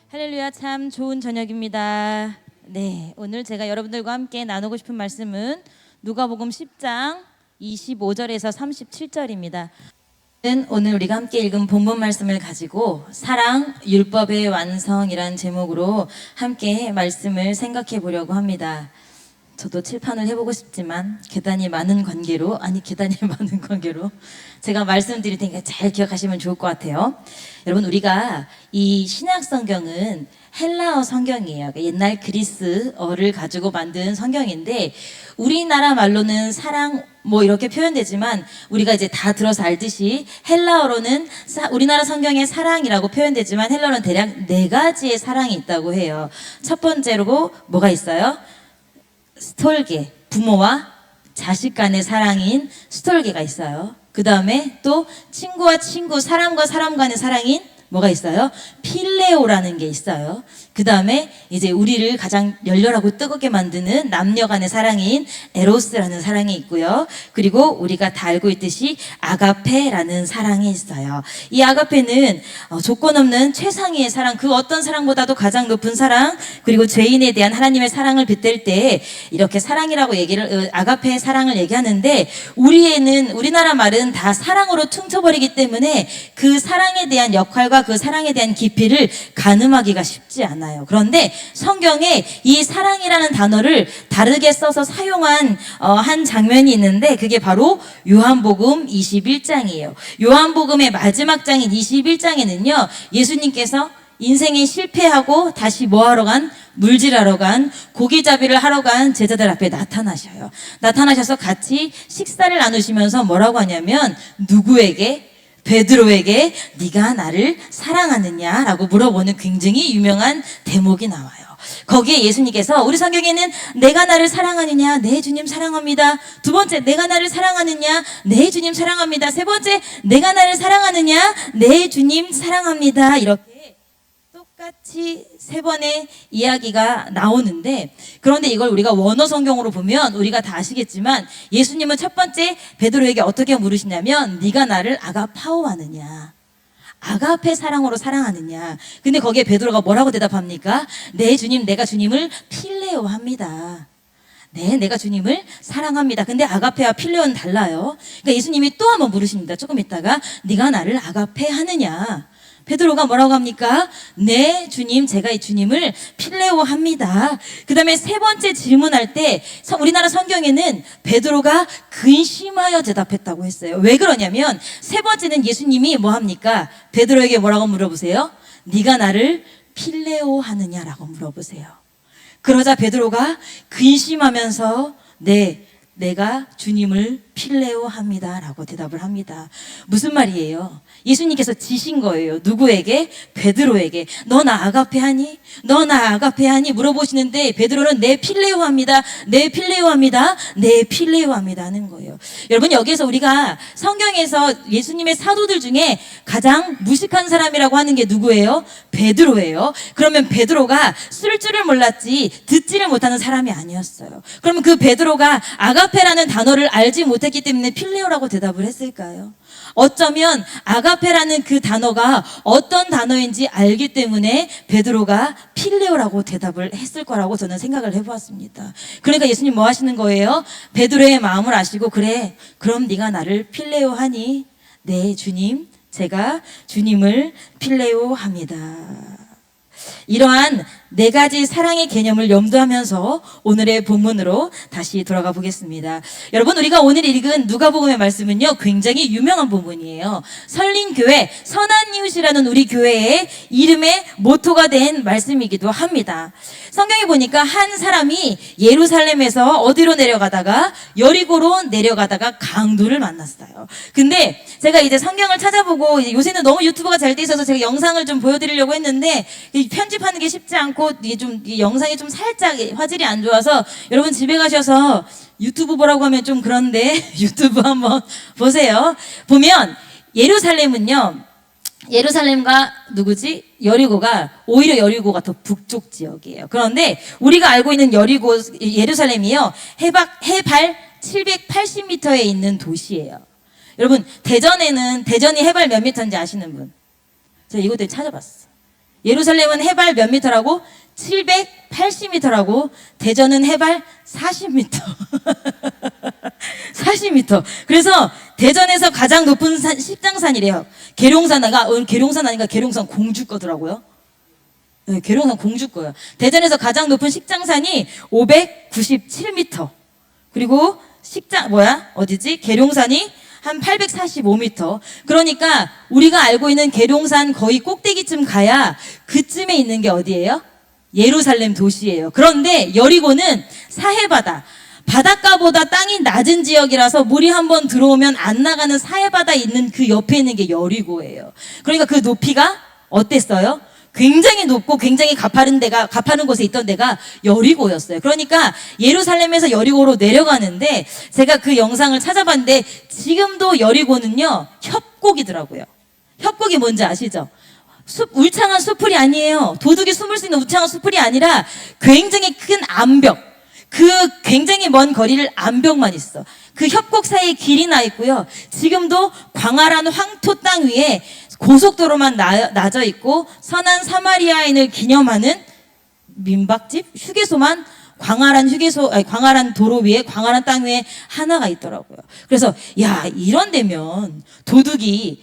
할렐루야, 참 좋은 저녁입니다. 네, 오늘 제가 여러분들과 함께 나누고 싶은 말씀은 누가복음 10장 25절에서 37절입니다. 오늘 우리가 함께 읽은 본문 말씀을 가지고 사랑 율법의 완성이란 제목으로 함께 말씀을 생각해 보려고 합니다. 저도 칠판을 해보고 싶지만 계단이 많은 관계로 제가 말씀드릴 테니까 잘 기억하시면 좋을 것 같아요. 여러분, 우리가 이 신약 성경은 헬라어 성경이에요. 옛날 그리스어를 가지고 만든 성경인데 우리나라 말로는 사랑 이렇게 표현되지만 우리가 이제 다 들어서 알듯이 헬라어로는 우리나라 성경에 사랑이라고 표현되지만 헬라어는 대략 4가지의 사랑이 있다고 해요. 첫 번째로 뭐가 있어요? 스톨게, 부모와 자식 간의 사랑인 스톨게가 있어요. 그 다음에 또 친구와 친구, 사람과 사람 간의 사랑인 뭐가 있어요? 필레오라는 게 있어요. 그 다음에 이제 우리를 가장 열렬하고 뜨겁게 만드는 남녀 간의 사랑인 에로스라는 사랑이 있고요. 그리고 우리가 다 알고 있듯이 아가페라는 사랑이 있어요. 이 아가페는 조건 없는 최상위의 사랑, 그 어떤 사랑보다도 가장 높은 사랑, 그리고 죄인에 대한 하나님의 사랑을 빗댈 때 이렇게 사랑이라고 아가페의 사랑을 얘기하는데 우리나라 말은 다 사랑으로 퉁쳐버리기 때문에 그 사랑에 대한 역할과 그 사랑에 대한 깊이를 가늠하기가 쉽지 않아요. 그런데 성경에 이 사랑이라는 단어를 다르게 써서 사용한 한 장면이 있는데 그게 바로 요한복음 21장이에요. 요한복음의 마지막 장인 21장에는요, 예수님께서 인생에 실패하고 다시 물질하러 간, 고기잡이를 하러 간 제자들 앞에 나타나셔요. 나타나셔서 같이 식사를 나누시면서 뭐라고 하냐면 베드로에게 네가 나를 사랑하느냐라고 물어보는 굉장히 유명한 대목이 나와요. 거기에 예수님께서 우리 성경에는 내가 나를 사랑하느냐? 네, 주님 사랑합니다. 두 번째, 내가 나를 사랑하느냐? 네, 주님 사랑합니다. 세 번째, 내가 나를 사랑하느냐? 네, 주님 사랑합니다. 이렇게 똑같이 3번의 이야기가 나오는데, 그런데 이걸 우리가 원어 성경으로 보면 우리가 다 아시겠지만 예수님은 첫 번째 베드로에게 어떻게 물으시냐면 네가 나를 아가파오하느냐, 아가페 사랑으로 사랑하느냐. 근데 거기에 베드로가 뭐라고 대답합니까? 네, 주님, 내가 주님을 필레오합니다. 네, 내가 주님을 사랑합니다. 근데 아가페와 필레오는 달라요. 그러니까 예수님이 또 한번 물으십니다. 조금 있다가 네가 나를 아가페 하느냐. 베드로가 뭐라고 합니까? 네, 주님, 제가 이 주님을 필레오 합니다. 그 다음에 3번째 질문할 때 우리나라 성경에는 베드로가 근심하여 대답했다고 했어요. 왜 그러냐면 3번째는 예수님이 뭐 합니까? 베드로에게 뭐라고 물어보세요? 네가 나를 필레오 하느냐라고 물어보세요. 그러자 베드로가 근심하면서 네, 내가 주님을 필레오 합니다 라고 대답을 합니다. 무슨 말이에요? 예수님께서 지신 거예요. 누구에게? 베드로에게. 너 나 아가페 하니? 너 나 아가페 하니? 물어보시는데 베드로는 네, 필레오 합니다. 네, 필레오 합니다. 네, 필레오 합니다 하는 거예요. 여러분, 여기에서 우리가 성경에서 예수님의 사도들 중에 가장 무식한 사람이라고 하는 게 누구예요? 베드로예요. 그러면 베드로가 쓸 줄을 몰랐지 듣지를 못하는 사람이 아니었어요. 그러면 그 베드로가 아가페라는 단어를 알지 못했기 때문에 필레오라고 대답을 했을까요? 어쩌면 아가페라는 그 단어가 어떤 단어인지 알기 때문에 베드로가 필레오라고 대답을 했을 거라고 저는 생각을 해보았습니다. 그러니까 예수님 뭐 하시는 거예요? 베드로의 마음을 아시고 그래, 그럼 네가 나를 필레오 하니? 네, 주님, 제가 주님을 필레오 합니다. 이러한 4가지 사랑의 개념을 염두하면서 오늘의 본문으로 다시 돌아가 보겠습니다. 여러분, 우리가 오늘 읽은 누가복음의 말씀은요, 굉장히 유명한 본문이에요. 설린교회, 선한 이웃이라는 우리 교회의 이름의 모토가 된 말씀이기도 합니다. 성경에 보니까 한 사람이 예루살렘에서 어디로 내려가다가 여리고로 내려가다가 강도를 만났어요. 근데 제가 이제 성경을 찾아보고 요새는 너무 유튜브가 잘 돼 있어서 제가 영상을 좀 보여드리려고 했는데 편집하는 게 쉽지 않고 이 영상이 좀 살짝 화질이 안 좋아서 여러분 집에 가셔서 유튜브 보라고 하면 좀 그런데 유튜브 한번 보세요. 보면 예루살렘과 여리고가 오히려 여리고가 더 북쪽 지역이에요. 그런데 우리가 알고 있는 예루살렘이요, 해발 780m에 있는 도시예요. 여러분, 대전이 해발 몇 미터인지 아시는 분? 제가 이것도 찾아봤어요. 예루살렘은 해발 몇 미터라고? 780m라고. 대전은 해발 40m. 40m. 그래서 대전에서 가장 높은 산, 십장산이래요. 계룡산 아닌가? 계룡산 공주 거더라고요. 네, 계룡산 공주 거예요. 대전에서 가장 높은 십장산이 597m. 그리고 계룡산이 한 845m. 그러니까 우리가 알고 있는 계룡산 거의 꼭대기쯤 가야 그쯤에 있는 게 어디예요? 예루살렘 도시예요. 그런데 여리고는 사해바다, 바닷가보다 땅이 낮은 지역이라서 물이 한번 들어오면 안 나가는 사해바다에 있는 그 옆에 있는 게 여리고예요. 그러니까 그 높이가 어땠어요? 굉장히 높고 굉장히 가파른 곳에 있던 데가 여리고였어요. 그러니까 예루살렘에서 여리고로 내려가는데 제가 그 영상을 찾아봤는데 지금도 여리고는요, 협곡이더라고요. 협곡이 뭔지 아시죠? 울창한 수풀이 아니에요. 도둑이 숨을 수 있는 울창한 수풀이 아니라 굉장히 큰 암벽, 그 굉장히 먼 거리를 암벽만 있어. 그 협곡 사이에 길이 나 있고요. 지금도 광활한 황토 땅 위에 고속도로만 나져 있고 선한 사마리아인을 기념하는 민박집, 휴게소만 광활한 도로 위에, 광활한 땅 위에 하나가 있더라고요. 그래서, 이런 데면 도둑이,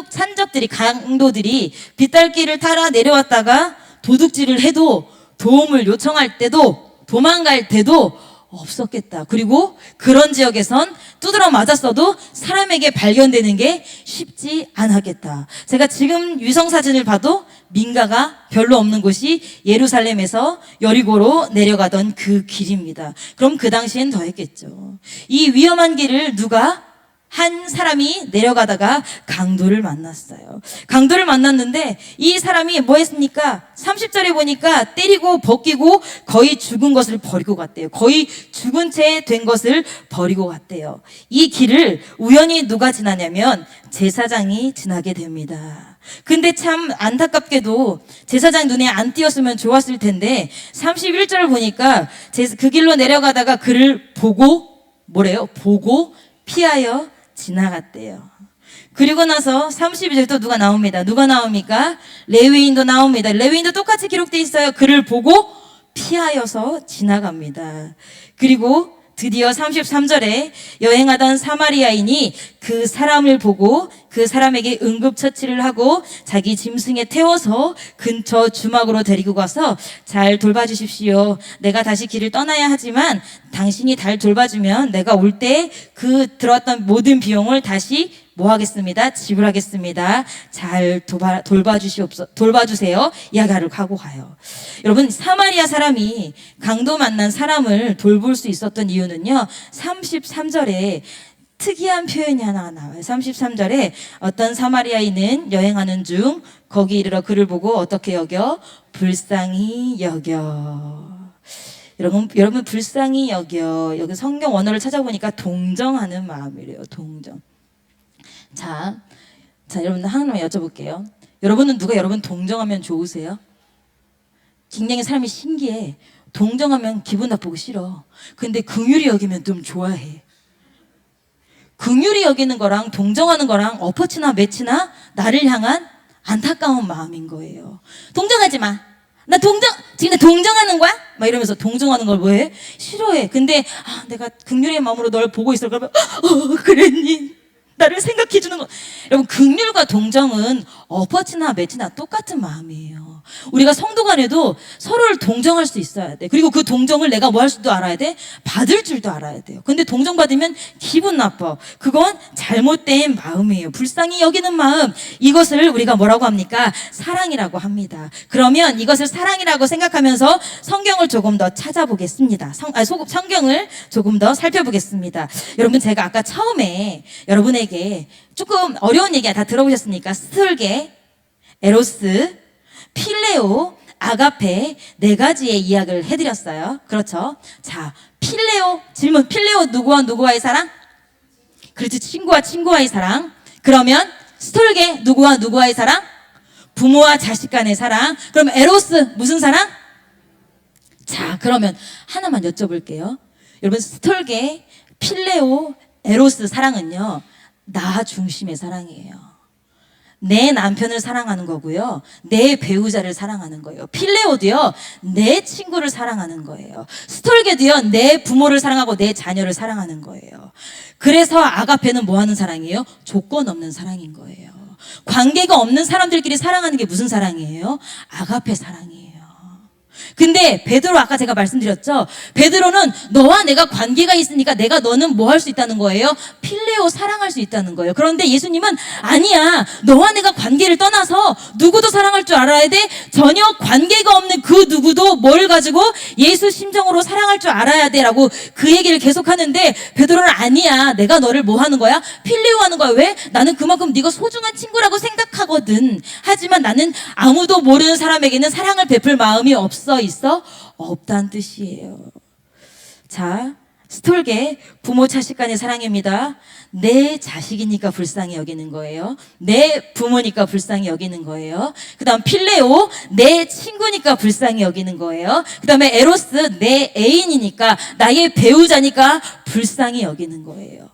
산적들이, 강도들이 빗달길을 타라 내려왔다가 도둑질을 해도 도움을 요청할 때도, 도망갈 때도 없었겠다. 그리고 그런 지역에선 두드러 맞았어도 사람에게 발견되는 게 쉽지 않았겠다. 제가 지금 위성사진을 봐도 민가가 별로 없는 곳이 예루살렘에서 여리고로 내려가던 그 길입니다. 그럼 그 당시엔 더 했겠죠. 이 위험한 길을 한 사람이 내려가다가 강도를 만났어요. 강도를 만났는데 이 사람이 뭐 했습니까? 30절에 보니까 때리고 벗기고 거의 죽은 것을 버리고 갔대요. 거의 죽은 채 된 것을 버리고 갔대요. 이 길을 우연히 누가 지나냐면 제사장이 지나게 됩니다. 근데 참 안타깝게도 제사장 눈에 안 띄었으면 좋았을 텐데 31절을 보니까 그 길로 내려가다가 그를 보고 피하여 지나갔대요. 그리고 나서 32절 또 누가 나옵니다. 누가 나옵니까? 레위인도 나옵니다. 레위인도 똑같이 기록되어 있어요. 그를 보고 피하여서 지나갑니다. 그리고 드디어 33절에 여행하던 사마리아인이 그 사람을 보고 그 사람에게 응급처치를 하고 자기 짐승에 태워서 근처 주막으로 데리고 가서 잘 돌봐주십시오. 내가 다시 길을 떠나야 하지만 당신이 잘 돌봐주면 내가 올 때 그 들었던 모든 비용을 다시 뭐 하겠습니다? 지불하겠습니다. 잘 돌봐주세요. 이야기를 하고 가요. 여러분, 사마리아 사람이 강도 만난 사람을 돌볼 수 있었던 이유는요, 33절에 특이한 표현이 하나 나와요. 33절에 어떤 사마리아인은 여행하는 중 거기 이르러 그를 보고 어떻게 여겨? 불쌍히 여겨. 여러분 불쌍히 여겨. 여기 성경 원어를 찾아보니까 동정하는 마음이래요. 동정. 자, 여러분 하나만 여쭤볼게요. 여러분은 누가 여러분 동정하면 좋으세요? 굉장히 삶이 신기해. 동정하면 기분 나쁘고 싫어. 근데 긍휼히 여기면 좀 좋아해. 긍휼히 여기는 거랑 동정하는 거랑 엎어치나 매치나 나를 향한 안타까운 마음인 거예요. 동정하지 마. 지금 동정하는 거야? 막 이러면서 동정하는 걸 뭐해? 싫어해. 근데 내가 긍휼의 마음으로 널 보고 있어. 그러면 그랬니? 나를 생각해 주는 거. 여러분, 긍휼과 동정은 엎어치나 매치나 똑같은 마음이에요. 우리가 성도 간에도 서로를 동정할 수 있어야 돼. 그리고 그 동정을 내가 뭐 할 줄도 알아야 돼? 받을 줄도 알아야 돼요. 근데 동정받으면 기분 나빠. 그건 잘못된 마음이에요. 불쌍히 여기는 마음. 이것을 우리가 뭐라고 합니까? 사랑이라고 합니다. 그러면 이것을 사랑이라고 생각하면서 성경을 조금 더 찾아보겠습니다. 성경을 조금 더 살펴보겠습니다. 여러분, 제가 아까 처음에 여러분에게 조금 어려운 얘기 다 들어보셨으니까 스톨게, 에로스, 필레오, 아가페 네 가지의 이야기를 해드렸어요. 그렇죠? 자, 필레오 질문. 필레오 누구와의 사랑? 그렇지, 친구와의 사랑. 그러면 스톨게 누구와의 사랑? 부모와 자식 간의 사랑. 그럼 에로스 무슨 사랑? 자, 그러면 하나만 여쭤볼게요. 여러분, 스톨게, 필레오, 에로스 사랑은요, 나 중심의 사랑이에요. 내 남편을 사랑하는 거고요. 내 배우자를 사랑하는 거예요. 필레오도요. 내 친구를 사랑하는 거예요. 스톨게도요. 내 부모를 사랑하고 내 자녀를 사랑하는 거예요. 그래서 아가페는 뭐 하는 사랑이에요? 조건 없는 사랑인 거예요. 관계가 없는 사람들끼리 사랑하는 게 무슨 사랑이에요? 아가페 사랑이에요. 근데 베드로 아까 제가 말씀드렸죠. 베드로는 너와 내가 관계가 있으니까 내가 너는 뭐 할 수 있다는 거예요? 필레오 사랑할 수 있다는 거예요. 그런데 예수님은 아니야. 너와 내가 관계를 떠나서 누구도 사랑할 줄 알아야 돼. 전혀 관계가 없는 그 누구도 뭘 가지고 예수 심정으로 사랑할 줄 알아야 돼 라고 그 얘기를 계속 하는데 베드로는 아니야. 내가 너를 뭐 하는 거야? 필레오 하는 거야. 왜? 나는 그만큼 네가 소중한 친구라고 생각하거든. 하지만 나는 아무도 모르는 사람에게는 사랑을 베풀 마음이 있어? 없다는 뜻이에요. 자, 스톨게 부모 자식 간의 사랑입니다. 내 자식이니까 불쌍히 여기는 거예요. 내 부모니까 불쌍히 여기는 거예요. 그 다음 필레오 내 친구니까 불쌍히 여기는 거예요. 그 다음에 에로스 내 애인이니까 나의 배우자니까 불쌍히 여기는 거예요.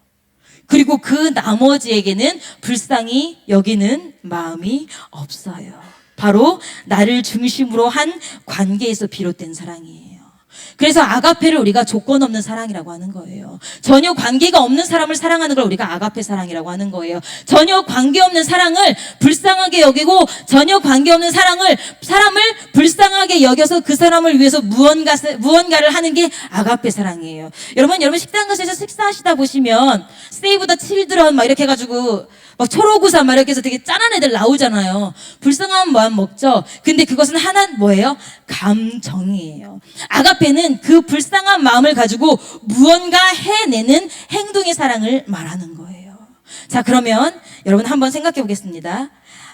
그리고 그 나머지에게는 불쌍히 여기는 마음이 없어요. 바로 나를 중심으로 한 관계에서 비롯된 사랑이에요. 그래서 아가페를 우리가 조건 없는 사랑이라고 하는 거예요. 전혀 관계가 없는 사람을 사랑하는 걸 우리가 아가페 사랑이라고 하는 거예요. 전혀 관계 없는 사랑을 불쌍하게 여기고 전혀 관계 없는 사람을 불쌍하게 여겨서 그 사람을 위해서 무언가를 하는 게 아가페 사랑이에요. 여러분 식당 가서 식사하시다 보시면 세이브 더 칠드런 막 이렇게 해가지고 막 초록우산 막 이렇게 해서 되게 짠한 애들 나오잖아요. 불쌍한 마음 먹죠. 근데 그것은 하나 뭐예요? 감정이에요. 아가페는 그 불쌍한 마음을 가지고 무언가 해내는 행동의 사랑을 말하는 거예요. 자, 그러면 여러분 한번 생각해 보겠습니다.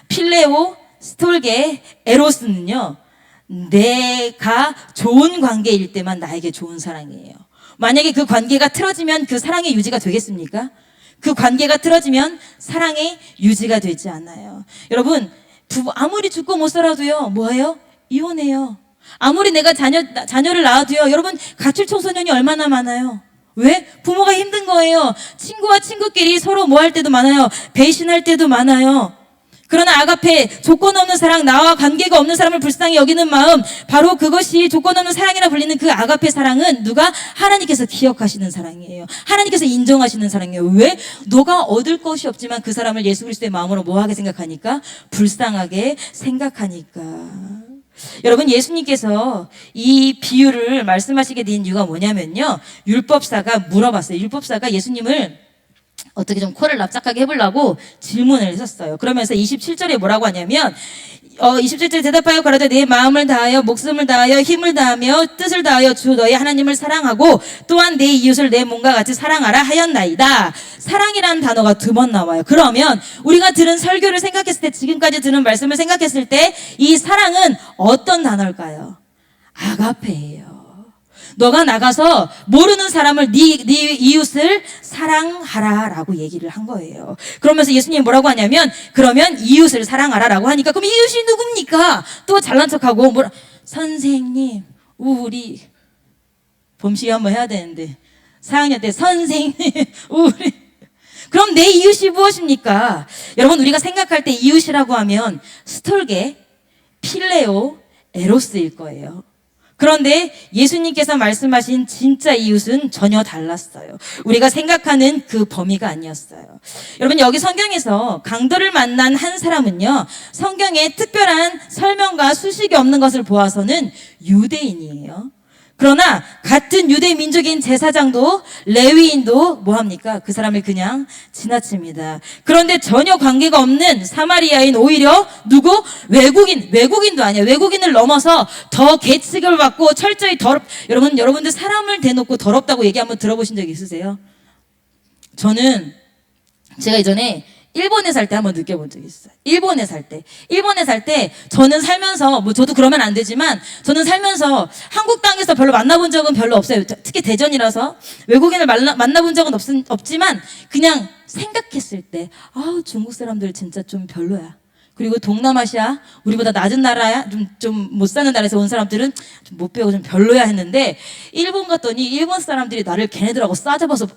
필레오, 스톨게, 에로스는요, 내가 좋은 관계일 때만 나에게 좋은 사랑이에요. 만약에 그 관계가 틀어지면 그 사랑의 유지가 되겠습니까? 그 관계가 틀어지면 사랑이 유지가 되지 않아요. 여러분, 아무리 죽고 못 살아도요, 뭐예요? 이혼해요. 아무리 내가 자녀를 낳아도요, 여러분, 가출 청소년이 얼마나 많아요? 왜? 부모가 힘든 거예요. 친구와 친구끼리 서로 뭐 할 때도 많아요. 배신할 때도 많아요. 그러나 아가페, 조건 없는 사랑, 나와 관계가 없는 사람을 불쌍히 여기는 마음, 바로 그것이 조건 없는 사랑이라 불리는 그 아가페 사랑은 누가? 하나님께서 기억하시는 사랑이에요. 하나님께서 인정하시는 사랑이에요. 왜? 너가 얻을 것이 없지만 그 사람을 예수 그리스도의 마음으로 뭐하게 생각하니까? 불쌍하게 생각하니까. 여러분, 예수님께서 이 비유를 말씀하시게 된 이유가 뭐냐면요, 율법사가 물어봤어요. 율법사가 예수님을 어떻게 좀 코를 납작하게 해보려고 질문을 했었어요. 그러면서 27절에 뭐라고 하냐면 27절에 대답하여 가라되 내 마음을 다하여 목숨을 다하여 힘을 다하며 뜻을 다하여 주 너희 하나님을 사랑하고 또한 내 이웃을 내 몸과 같이 사랑하라 하였나이다. 사랑이라는 단어가 2번 나와요. 그러면 우리가 들은 설교를 생각했을 때, 지금까지 들은 말씀을 생각했을 때 이 사랑은 어떤 단어일까요? 아가페예요. 너가 나가서 모르는 사람을 네 이웃을 사랑하라라고 얘기를 한 거예요. 그러면서 예수님이 뭐라고 하냐면, 그러면 이웃을 사랑하라라고 하니까 그럼 이웃이 누굽니까? 또 잘난 척하고 선생님, 우리 봄식이 한번 해야 되는데 4학년 때 선생님, 우리 그럼 내 이웃이 무엇입니까? 여러분, 우리가 생각할 때 이웃이라고 하면 스톨게, 필레오, 에로스일 거예요. 그런데 예수님께서 말씀하신 진짜 이웃은 전혀 달랐어요. 우리가 생각하는 그 범위가 아니었어요. 여러분, 여기 성경에서 강도를 만난 한 사람은요, 성경에 특별한 설명과 수식이 없는 것을 보아서는 유대인이에요. 그러나 같은 유대 민족인 제사장도 레위인도 뭐합니까? 그 사람을 그냥 지나칩니다. 그런데 전혀 관계가 없는 사마리아인 오히려 누구? 외국인도 아니에요. 외국인을 넘어서 더 계측을 받고 철저히 여러분들 사람을 대놓고 더럽다고 얘기 한번 들어보신 적 있으세요? 제가 예전에 일본에 살 때 한번 느껴본 적이 있어요. 일본에 살 때 저는 살면서, 저도 그러면 안 되지만 저는 살면서 한국 땅에서 별로 만나본 적은 별로 없어요. 특히 대전이라서 외국인을 만나본 적은 없지만 그냥 생각했을 때 중국 사람들 진짜 좀 별로야. 그리고 동남아시아, 우리보다 낮은 나라야, 좀 못 사는 나라에서 온 사람들은 좀 못 배우고 좀 별로야 했는데, 일본 갔더니 일본 사람들이 나를 걔네들하고 싸잡아서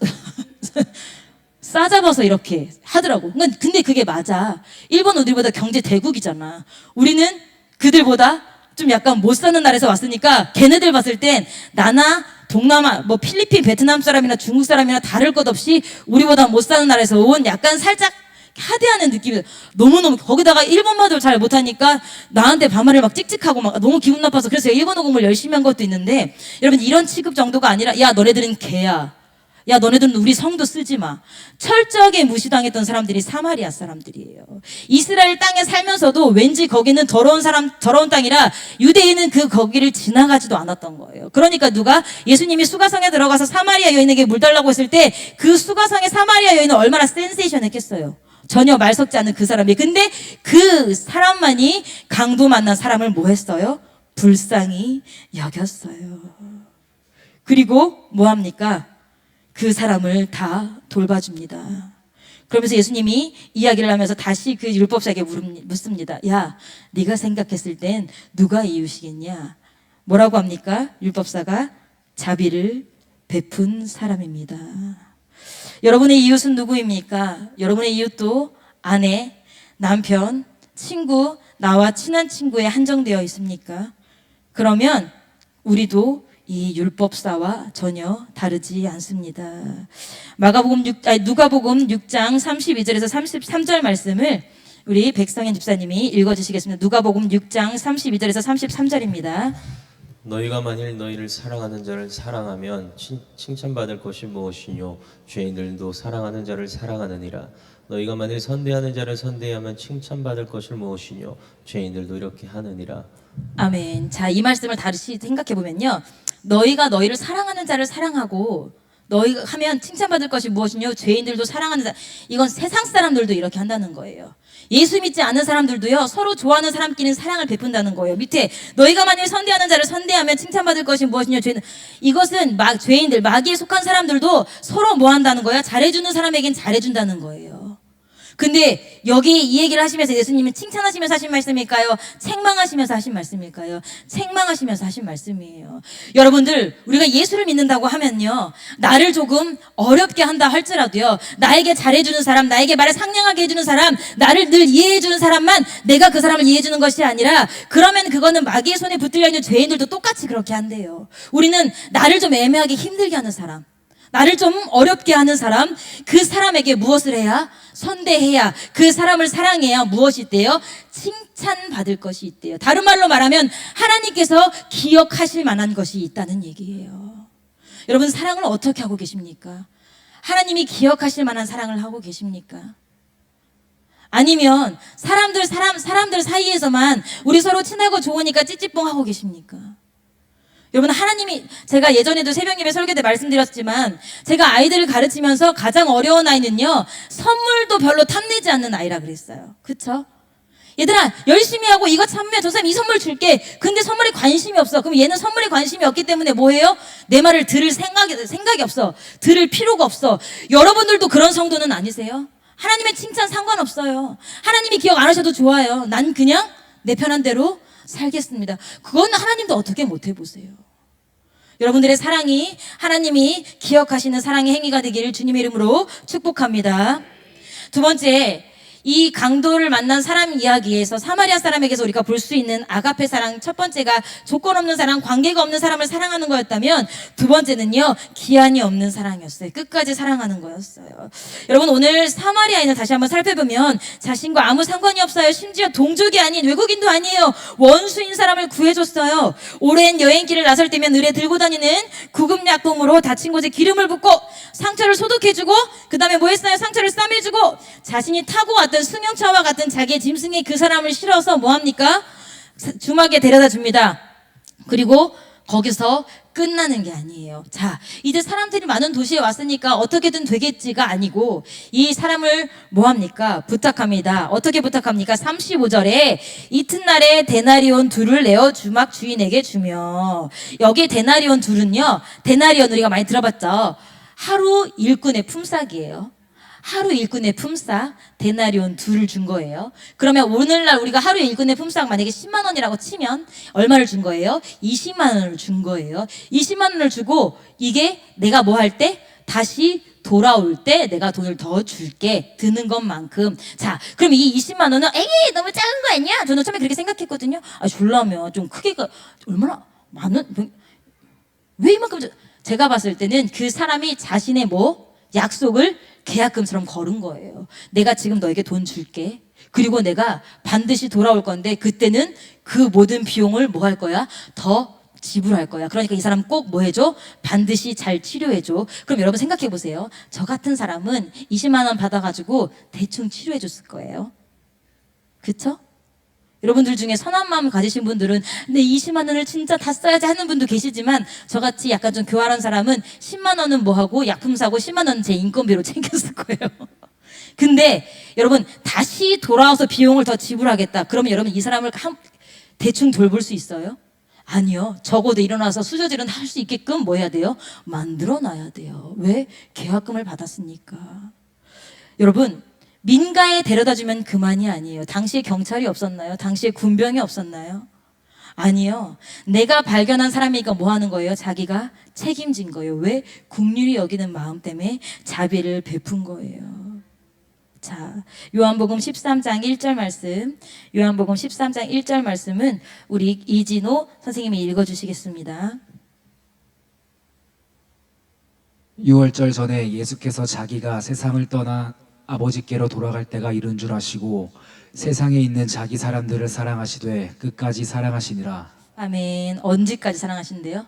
싸잡아서 이렇게 하더라고. 근데 그게 맞아. 일본 우리보다 경제 대국이잖아. 우리는 그들보다 좀 약간 못 사는 나라에서 왔으니까 걔네들 봤을 땐 나나 동남아, 뭐 필리핀, 베트남 사람이나 중국 사람이나 다를 것 없이 우리보다 못 사는 나라에서 온 약간 살짝 하대하는 느낌이 너무너무, 거기다가 일본말도 잘 못하니까 나한테 반말을 막 찍찍하고 막 너무 기분 나빠서 그래서 일본어 공부를 열심히 한 것도 있는데, 여러분 이런 취급 정도가 아니라 야 너네들은 개야, 야 너네들은 우리 성도 쓰지 마, 철저하게 무시당했던 사람들이 사마리아 사람들이에요. 이스라엘 땅에 살면서도 왠지 거기는 더러운 땅이라 유대인은 거기를 지나가지도 않았던 거예요. 그러니까 누가 예수님이 수가성에 들어가서 사마리아 여인에게 물 달라고 했을 때 그 수가성의 사마리아 여인은 얼마나 센세이션했겠어요. 전혀 말 섞지 않은 그 사람이. 근데 그 사람만이 강도 만난 사람을 뭐 했어요? 불쌍히 여겼어요. 그리고 뭐 합니까? 그 사람을 다 돌봐줍니다. 그러면서 예수님이 이야기를 하면서 다시 그 율법사에게 묻습니다. 야, 네가 생각했을 땐 누가 이웃이겠냐? 뭐라고 합니까? 율법사가 자비를 베푼 사람입니다. 여러분의 이웃은 누구입니까? 여러분의 이웃도 아내, 남편, 친구, 나와 친한 친구에 한정되어 있습니까? 그러면 우리도 이 율법사와 전혀 다르지 않습니다. 누가복음 6장 32절에서 33절 말씀을 우리 백성현 집사님이 읽어주시겠습니다. 누가복음 6장 32절에서 33절입니다. 너희가 만일 너희를 사랑하는 자를 사랑하면 칭찬받을 것이 무엇이뇨? 죄인들도 사랑하는 자를 사랑하느니라. 너희가 만일 선대하는 자를 선대하면 칭찬받을 것이 무엇이뇨? 죄인들도 이렇게 하느니라. 아멘. 자, 이 말씀을 다시 생각해 보면요, 너희가 너희를 사랑하는 자를 사랑하고 너희가 하면 칭찬받을 것이 무엇이뇨? 죄인들도 사랑하는 자. 이건 세상 사람들도 이렇게 한다는 거예요. 예수 믿지 않는 사람들도요, 서로 좋아하는 사람끼리는 사랑을 베푼다는 거예요. 밑에 너희가 만일 선대하는 자를 선대하면 칭찬받을 것이 무엇이뇨? 죄는, 이것은 죄인들, 마귀에 속한 사람들도 서로 뭐 한다는 거야? 잘해주는 사람에겐 잘해준다는 거예요. 근데 여기 이 얘기를 하시면서 예수님은 칭찬하시면서 하신 말씀일까요? 책망하시면서 하신 말씀일까요? 책망하시면서 하신 말씀이에요. 여러분들, 우리가 예수를 믿는다고 하면요, 나를 조금 어렵게 한다 할지라도요, 나에게 잘해주는 사람, 나에게 말을 상냥하게 해주는 사람, 나를 늘 이해해주는 사람만 내가 그 사람을 이해해주는 것이 아니라, 그러면 그거는 마귀의 손에 붙들려 있는 죄인들도 똑같이 그렇게 한대요. 우리는 나를 좀 애매하게 힘들게 하는 사람, 나를 좀 어렵게 하는 사람, 그 사람에게 무엇을 해야? 선대해야, 그 사람을 사랑해야 무엇이 있대요? 칭찬받을 것이 있대요. 다른 말로 말하면 하나님께서 기억하실 만한 것이 있다는 얘기예요. 여러분, 사랑을 어떻게 하고 계십니까? 하나님이 기억하실 만한 사랑을 하고 계십니까? 아니면 사람들 사이에서만 우리 서로 친하고 좋으니까 찌찌뽕 하고 계십니까? 여러분, 하나님이, 제가 예전에도 새벽예배 설교 때 말씀드렸지만, 제가 아이들을 가르치면서 가장 어려운 아이는요, 선물도 별로 탐내지 않는 아이라 그랬어요. 그쵸? 얘들아, 열심히 하고 이거 참으면 저 사람 이 선물 줄게. 근데 선물에 관심이 없어. 그럼 얘는 선물에 관심이 없기 때문에 뭐 해요? 내 말을 들을 생각이 없어. 들을 필요가 없어. 여러분들도 그런 성도는 아니세요? 하나님의 칭찬 상관없어요. 하나님이 기억 안 하셔도 좋아요. 난 그냥 내 편한 대로 살겠습니다. 그건 하나님도 어떻게 못 해보세요. 여러분들의 사랑이 하나님이 기억하시는 사랑의 행위가 되기를 주님의 이름으로 축복합니다. 두 번째, 이 강도를 만난 사람 이야기에서 사마리아 사람에게서 우리가 볼 수 있는 아가페 사랑, 첫 번째가 조건 없는 사랑, 관계가 없는 사람을 사랑하는 거였다면, 두 번째는요, 기한이 없는 사랑이었어요. 끝까지 사랑하는 거였어요. 여러분, 오늘 사마리아인을 다시 한번 살펴보면 자신과 아무 상관이 없어요. 심지어 동족이 아닌, 외국인도 아니에요. 원수인 사람을 구해줬어요. 오랜 여행길을 나설 때면 의뢰 들고 다니는 구급약품으로 다친 곳에 기름을 붓고 상처를 소독해주고, 그 다음에 뭐 했어요? 상처를 싸매주고, 자신이 타고 왔던 승용차와 같은 자기의 짐승에 그 사람을 실어서 뭐합니까? 주막에 데려다 줍니다. 그리고 거기서 끝나는 게 아니에요. 자, 이제 사람들이 많은 도시에 왔으니까 어떻게든 되겠지가 아니고, 이 사람을 뭐합니까? 부탁합니다. 어떻게 부탁합니까? 35절에 이튿날에 데나리온 둘을 내어 주막 주인에게 주며, 여기 데나리온 둘은요, 데나리온 우리가 많이 들어봤죠? 하루 일꾼의 품삯이에요. 하루 일꾼의 품삯, 데나리온 둘을 준 거예요. 그러면 오늘날 우리가 하루 일꾼의 품삯 만약에 10만 원이라고 치면 얼마를 준 거예요? 20만 원을 준 거예요. 20만 원을 주고, 이게 내가 뭐 할 때? 다시 돌아올 때 내가 돈을 더 줄게. 드는 것만큼. 자, 그럼 이 20만 원은 에이 너무 작은 거 아니야? 저는 처음에 그렇게 생각했거든요. 아, 줄라면 좀 크게가 얼마나 많은 왜 이만큼 제가 봤을 때는 그 사람이 자신의 약속을 계약금처럼 걸은 거예요. 내가 지금 너에게 돈 줄게. 그리고 내가 반드시 돌아올 건데 그때는 그 모든 비용을 할 거야? 더 지불할 거야. 그러니까 이 사람 꼭 해줘? 반드시 잘 치료해줘. 그럼 여러분 생각해 보세요. 저 같은 사람은 20만 원 받아가지고 대충 치료해 줬을 거예요. 그쵸? 여러분들 중에 선한 마음 가지신 분들은 내 20만 원을 진짜 다 써야지 하는 분도 계시지만 저같이 약간 좀 교활한 사람은 10만 원은 하고 약품 사고 10만 원은 제 인건비로 챙겼을 거예요. 근데 여러분 다시 돌아와서 비용을 더 지불하겠다. 그러면 여러분 이 사람을 대충 돌볼 수 있어요? 아니요. 적어도 일어나서 수저질은 할 수 있게끔 해야 돼요? 만들어 놔야 돼요. 왜? 계약금을 받았으니까. 여러분 민가에 데려다 주면 그만이 아니에요. 당시에 경찰이 없었나요? 당시에 군병이 없었나요? 아니요. 내가 발견한 사람이니까 하는 거예요? 자기가 책임진 거예요. 왜? 국률이 여기는 마음 때문에 자비를 베푼 거예요. 자, 요한복음 13장 1절 말씀, 요한복음 13장 1절 말씀은 우리 이진호 선생님이 읽어주시겠습니다. 6월절 전에 예수께서 자기가 세상을 떠나 아버지께로 돌아갈 때가 이른 줄 아시고 세상에 있는 자기 사람들을 사랑하시되 끝까지 사랑하시니라. 아멘. 언제까지 사랑하신대요?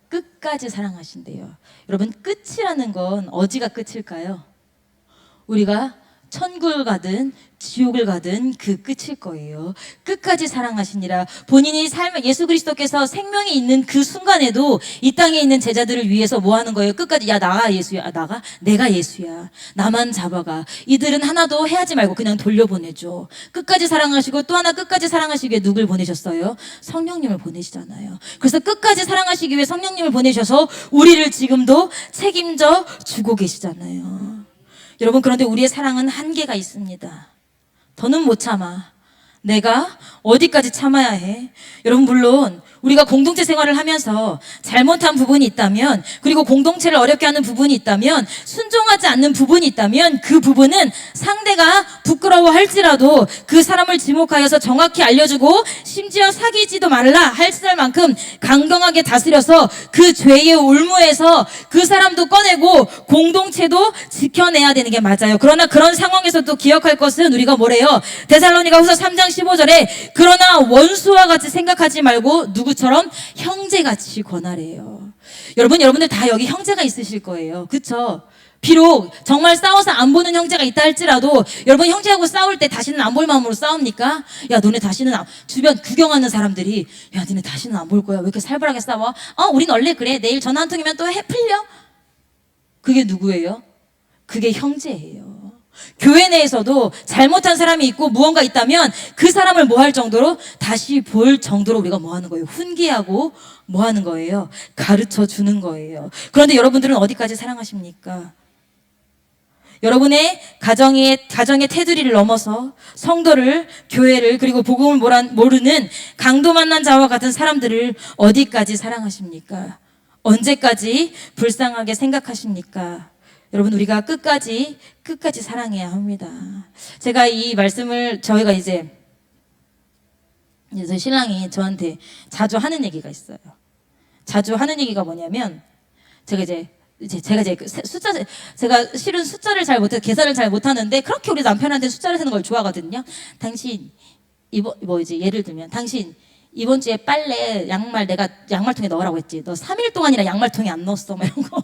끝까지 사랑하신대요. 여러분 끝이라는 건 어디가 끝일까요? 우리가 천국을 가든 지옥을 가든 그 끝일 거예요. 끝까지 사랑하시니라. 본인이 예수 그리스도께서 생명이 있는 그 순간에도 이 땅에 있는 제자들을 위해서 하는 거예요? 끝까지 야 나가 예수야. 나가? 내가 예수야. 나만 잡아가. 이들은 하나도 해하지 말고 그냥 돌려보내줘. 끝까지 사랑하시고 또 하나 끝까지 사랑하시기 위해 누굴 보내셨어요? 성령님을 보내시잖아요. 그래서 끝까지 사랑하시기 위해 성령님을 보내셔서 우리를 지금도 책임져 주고 계시잖아요. 여러분 그런데 우리의 사랑은 한계가 있습니다. 더는 못 참아. 내가 어디까지 참아야 해? 여러분 물론 우리가 공동체 생활을 하면서 잘못한 부분이 있다면 그리고 공동체를 어렵게 하는 부분이 있다면 순종하지 않는 부분이 있다면 그 부분은 상대가 부끄러워할지라도 그 사람을 지목하여서 정확히 알려주고 심지어 사귀지도 말라 할 만큼 강경하게 다스려서 그 죄의 올무에서 그 사람도 꺼내고 공동체도 지켜내야 되는 게 맞아요. 그러나 그런 상황에서도 기억할 것은 우리가 뭐래요? 데살로니가 후서 3장 15절에 그러나 원수와 같이 생각하지 말고 누구처럼 형제같이 권하래요. 여러분들 다 여기 형제가 있으실 거예요. 그쵸? 비록 정말 싸워서 안 보는 형제가 있다 할지라도 여러분 형제하고 싸울 때 다시는 안 볼 마음으로 싸웁니까? 야 너네 다시는 주변 구경하는 사람들이 야 너네 다시는 안 볼 거야. 왜 이렇게 살벌하게 싸워? 우린 원래 그래. 내일 전화 한 통이면 또 풀려? 그게 누구예요? 그게 형제예요. 교회 내에서도 잘못한 사람이 있고 무언가 있다면 그 사람을 할 정도로 다시 볼 정도로 우리가 하는 거예요? 훈계하고 하는 거예요? 가르쳐 주는 거예요. 그런데 여러분들은 어디까지 사랑하십니까? 여러분의 가정의 테두리를 넘어서 성도를, 교회를, 그리고 복음을 모르는 강도 만난 자와 같은 사람들을 어디까지 사랑하십니까? 언제까지 불쌍하게 생각하십니까? 여러분 우리가 끝까지 사랑해야 합니다. 제가 이 말씀을 저희가 이제 저희 신랑이 저한테 자주 하는 얘기가 있어요. 자주 하는 얘기가 뭐냐면 제가 실은 숫자를 잘 못해 계산을 잘 못하는데 그렇게 우리 남편한테 숫자를 세는 걸 좋아하거든요. 당신 예를 들면 당신 이번 주에 빨래 양말 내가 양말통에 넣으라고 했지. 너 3일 동안이나 양말통에 안 넣었어. 막 이런 거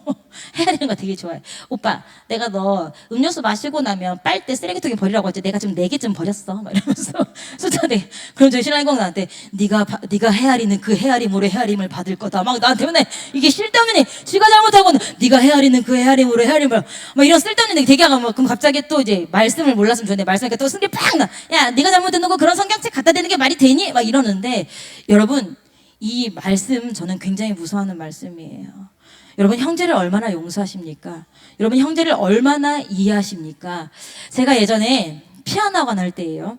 해야 되는 거 되게 좋아해. 오빠 내가 너 음료수 마시고 나면 빨대 쓰레기통에 버리라고 했지. 내가 지금 4개쯤 버렸어. 막 이러면서 숫자 4개. 그럼 저희 신랑이 꼭 나한테 네가 헤아리는 그 헤아림으로 헤아림을 받을 거다. 막 나한테 맨날 이게 쓸데없는 쥐가 잘못하고는 네가 헤아리는 그 헤아림으로 헤아림을 막 이런 쓸데없는 얘기 되게 하고 그럼 갑자기 또 이제 말씀을 몰랐으면 좋은데 말씀하니까 또 승기 팍 나. 야 네가 잘못했는 거 그런 성경책 갖다 대는 게 말이 되니? 막 이러는데 여러분 이 말씀 저는 굉장히 무서워하는 말씀이에요. 여러분 형제를 얼마나 용서하십니까? 여러분 형제를 얼마나 이해하십니까? 제가 예전에 피아노 학원 할 때예요.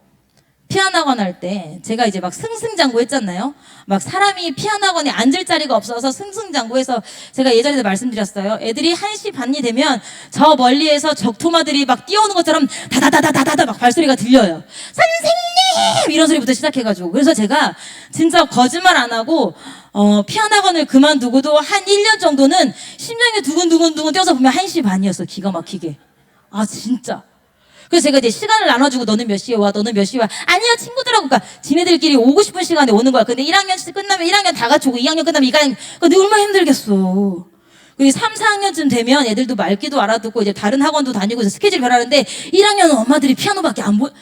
피아노 학원 할 때 제가 이제 막 승승장구했잖아요. 막 사람이 피아노 학원에 앉을 자리가 없어서 승승장구해서 제가 예전에도 말씀드렸어요. 애들이 1시 반이 되면 저 멀리에서 적토마들이 막 뛰어오는 것처럼 다다다다다다다 막 발소리가 들려요. 선생님! 이런 소리부터 시작해가지고. 그래서 제가 진짜 거짓말 안 하고 피아노 학원을 그만두고도 한 1년 정도는 심장이 두근두근두근 뛰어서 보면 1시 반이었어. 기가 막히게. 아 진짜. 그래서 제가 이제 시간을 나눠주고 너는 몇 시에 와, 너는 몇 시에 와. 아니요, 친구들하고, 그러니까 지네들끼리 오고 싶은 시간에 오는 거야. 근데 1학년 끝나면 1학년 다 같이 오고 2학년 끝나면 2학년, 그러니까 얼마나 힘들겠어. 그리고 3, 4학년쯤 되면 애들도 말귀도 알아듣고 이제 다른 학원도 다니고 이제 스케줄 변하는데 1학년은 엄마들이 피아노밖에 안 보여.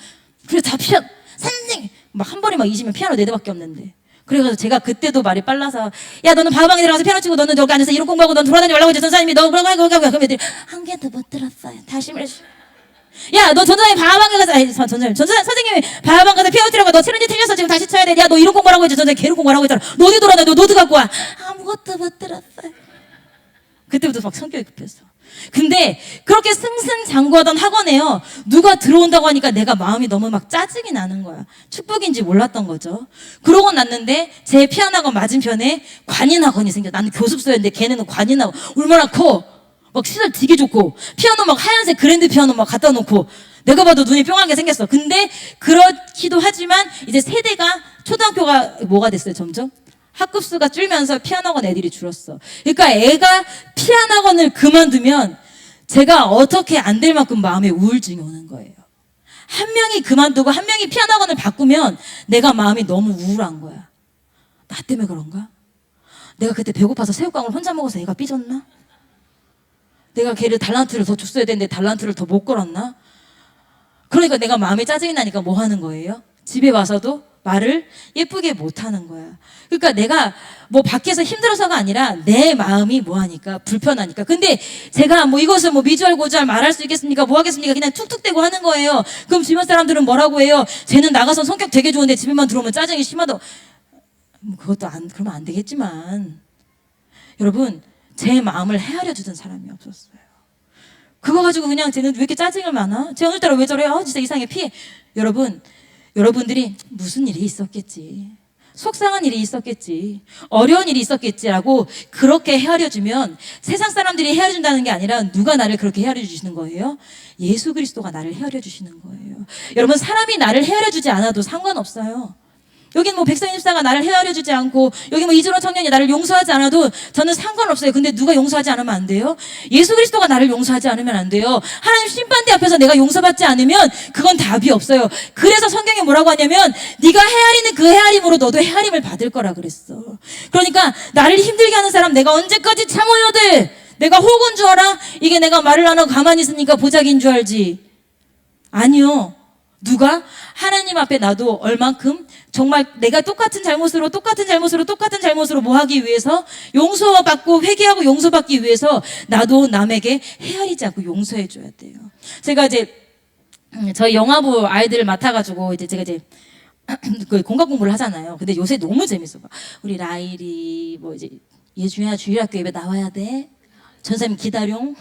그래서 다 피아노, 선생님! 막 한 번에 막 20면 피아노 4대밖에 없는데. 그래가지고 제가 그때도 말이 빨라서 야 너는 바방에 들어가서 피아노 치고 너는 여기 앉아서 이런 공부하고 넌 돌아다니지 말라고 이제 전사님이 너 그러고 그럼 애들이 한 개도 못 들었어요. 다시 말해. 야, 너 전자님 바방에 가서, 아니, 선생님이 바방 가서 피아노 치라고 너 치는지 틀려서 지금 다시 쳐야 돼. 야, 너 이런 공부하라고 했지. 전자님 개로 공부하라고 했잖아. 너 어디 돌아다, 너 노트 갖고 와. 아무것도 못 들었어요. 그때부터 막 성격이 급했어. 근데 그렇게 승승장구하던 학원에요. 누가 들어온다고 하니까 내가 마음이 너무 막 짜증이 나는 거야. 축복인지 몰랐던 거죠. 그러고 났는데 제 피아노 학원 맞은편에 관인학원이 생겨. 나는 교습소였는데 걔네는 관인학원. 얼마나 커. 막 시설 되게 좋고 피아노 막 하얀색 그랜드 피아노 막 갖다 놓고 내가 봐도 눈이 뿅하게 생겼어. 근데 그렇기도 하지만 이제 세대가 초등학교가 뭐가 됐어요. 점점 학급수가 줄면서 피아노 학원 애들이 줄었어. 그러니까 애가 피아노 학원을 그만두면 제가 어떻게 안 될 만큼 마음에 우울증이 오는 거예요. 한 명이 그만두고 한 명이 피아노 학원을 바꾸면 내가 마음이 너무 우울한 거야. 나 때문에 그런가? 내가 그때 배고파서 새우깡을 혼자 먹어서 애가 삐졌나? 내가 걔를 달란트를 더 줬어야 되는데 달란트를 더 못 걸었나? 그러니까 내가 마음이 짜증이 나니까 뭐 하는 거예요? 집에 와서도 말을 예쁘게 못 하는 거야. 그러니까 내가 뭐 밖에서 힘들어서가 아니라 내 마음이 뭐 하니까 불편하니까. 근데 제가 뭐 이것을 뭐 미주알 고주알 말할 수 있겠습니까? 뭐 하겠습니까? 그냥 툭툭대고 하는 거예요. 그럼 주변 사람들은 뭐라고 해요? 쟤는 나가서 성격 되게 좋은데 집에만 들어오면 짜증이 심하다. 뭐 그것도 그러면 안 되겠지만 여러분 제 마음을 헤아려 주던 사람이 없었어요. 그거 가지고 그냥 쟤는 왜 이렇게 짜증을 많아? 쟤 오늘따라 왜 저래? 진짜 이상해. 피해. 여러분들이 무슨 일이 있었겠지. 속상한 일이 있었겠지. 어려운 일이 있었겠지라고 그렇게 헤아려 주면 세상 사람들이 헤아려 준다는 게 아니라 누가 나를 그렇게 헤아려 주시는 거예요? 예수 그리스도가 나를 헤아려 주시는 거예요. 여러분 사람이 나를 헤아려 주지 않아도 상관없어요. 여긴 뭐 백성인 집사가 나를 헤아려주지 않고 여기 뭐 이준호 청년이 나를 용서하지 않아도 저는 상관없어요. 근데 누가 용서하지 않으면 안 돼요? 예수 그리스도가 나를 용서하지 않으면 안 돼요. 하나님 심판대 앞에서 내가 용서받지 않으면 그건 답이 없어요. 그래서 성경에 뭐라고 하냐면 네가 헤아리는 그 헤아림으로 너도 헤아림을 받을 거라 그랬어. 그러니까 나를 힘들게 하는 사람 내가 언제까지 참아야 돼? 내가 호구인 줄 알아? 이게 내가 말을 안 하고 가만히 있으니까 보자기인 줄 알지? 아니요. 누가? 하나님 앞에 나도 얼만큼 정말 내가 똑같은 잘못으로 뭐 하기 위해서 용서받고 회개하고 용서받기 위해서 나도 남에게 헤아리지 않고 용서해 줘야 돼요. 제가 이제 저희 영화부 아이들을 맡아가지고 이제 제가 이제 그 공각 공부를 하잖아요. 근데 요새 너무 재밌어. 우리 라일이 뭐 이제 예주야 주일학교 예배 나와야 돼. 전사님 기다룡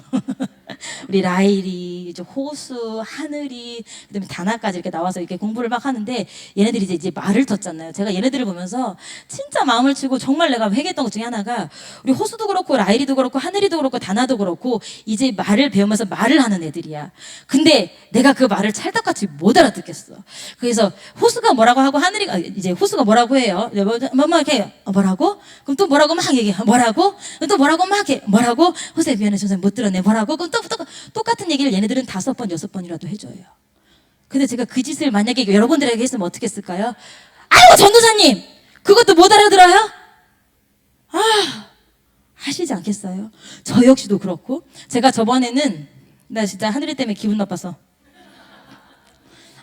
우리 라일이 이제 호수 하늘이 그다음에 다나까지 이렇게 나와서 이렇게 공부를 막 하는데 얘네들이 이제 말을 텄잖아요. 제가 얘네들을 보면서 진짜 마음을 치고 정말 내가 회개했던 것 중에 하나가 우리 호수도 그렇고 라일이도 그렇고 하늘이도 그렇고 다나도 그렇고 이제 말을 배우면서 말을 하는 애들이야. 근데 내가 그 말을 찰떡같이 못 알아듣겠어. 그래서 호수가 뭐라고 하고 하늘이가 이제 호수가 뭐라고 해요. 뭐 이렇게 뭐라고? 그럼 또 뭐라고 막 얘기해. 뭐라고? 또 뭐라고 막 해. 뭐라고? 호세 미안해 전사님 못 들었네. 뭐라고? 그럼 또 똑같은 얘기를 얘네들은 5번 6번이라도 해줘요. 근데 제가 그 짓을 만약에 여러분들에게 했으면 어떻게 했을까요? 아이고 전도사님 그것도 못 알아들어요? 하시지 않겠어요? 저 역시도 그렇고 제가 저번에는 나 진짜 하늘이 때문에 기분 나빠서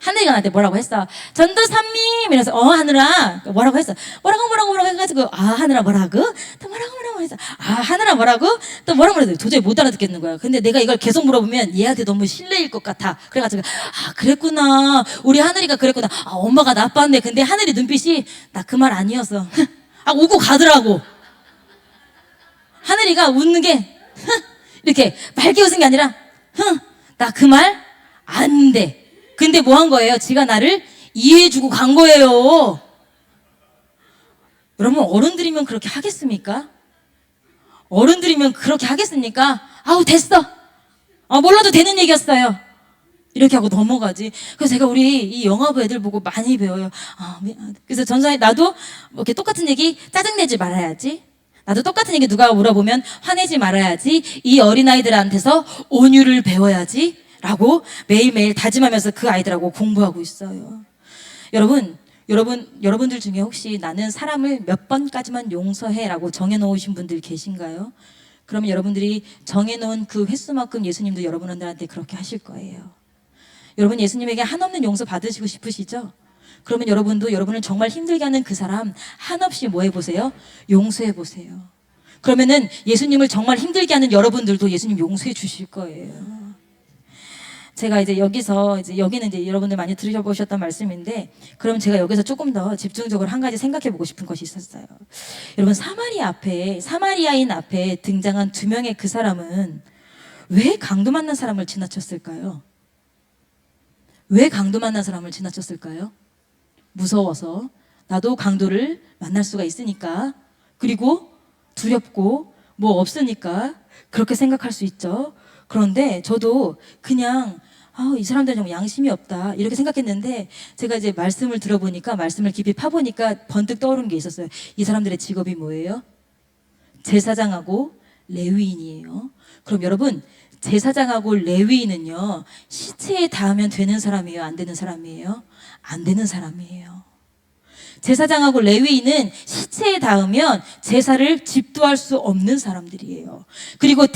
하늘이가 나한테 뭐라고 했어. 전도사님 이래서 하늘아 뭐라고 했어. 뭐라고 해가지고 하늘아 뭐라고? 또 뭐라고 해서 하늘아 뭐라고? 또 뭐라고 해서 도저히 못 알아듣겠는 거야. 근데 내가 이걸 계속 물어보면 얘한테 너무 실례일 것 같아. 그래가지고 그랬구나. 우리 하늘이가 그랬구나. 엄마가 나빴네. 근데 하늘이 눈빛이 나 그 말 아니었어. 웃고 가더라고. 하늘이가 웃는 게 이렇게 밝게 웃은 게 아니라 나 그 말 안 돼. 근데 뭐 한 거예요? 지가 나를 이해해주고 간 거예요. 여러분, 어른들이면 그렇게 하겠습니까? 어른들이면 그렇게 하겠습니까? 아우, 됐어. 몰라도 되는 얘기였어요. 이렇게 하고 넘어가지. 그래서 제가 우리 이 영화부 애들 보고 많이 배워요. 그래서 전사에 나도 이렇게 똑같은 얘기 짜증내지 말아야지. 나도 똑같은 얘기 누가 물어보면 화내지 말아야지. 이 어린아이들한테서 온유를 배워야지. 라고 매일매일 다짐하면서 그 아이들하고 공부하고 있어요. 여러분들 중에 혹시 나는 사람을 몇 번까지만 용서해 라고 정해놓으신 분들 계신가요? 그러면 여러분들이 정해놓은 그 횟수만큼 예수님도 여러분들한테 그렇게 하실 거예요. 여러분 예수님에게 한없는 용서 받으시고 싶으시죠? 그러면 여러분도 여러분을 정말 힘들게 하는 그 사람 한없이 뭐 해보세요? 용서해보세요. 그러면은 예수님을 정말 힘들게 하는 여러분들도 예수님 용서해 주실 거예요. 제가 이제 여기는 이제 여러분들 많이 들으셔보셨던 말씀인데, 그럼 제가 여기서 조금 더 집중적으로 한 가지 생각해 보고 싶은 것이 있었어요. 여러분, 사마리아인 앞에 등장한 두 명의 그 사람은 왜 강도 만난 사람을 지나쳤을까요? 왜 강도 만난 사람을 지나쳤을까요? 무서워서. 나도 강도를 만날 수가 있으니까. 그리고 두렵고 뭐 없으니까 그렇게 생각할 수 있죠. 그런데 저도 그냥 이 사람들은 좀 양심이 없다 이렇게 생각했는데, 제가 이제 말씀을 들어보니까, 말씀을 깊이 파보니까 번뜩 떠오른 게 있었어요. 이 사람들의 직업이 뭐예요? 제사장하고 레위인이에요. 그럼 여러분, 제사장하고 레위인은요, 시체에 닿으면 되는 사람이에요? 안 되는 사람이에요? 안 되는 사람이에요. 제사장하고 레위인은 시체에 닿으면 제사를 집도할 수 없는 사람들이에요. 그리고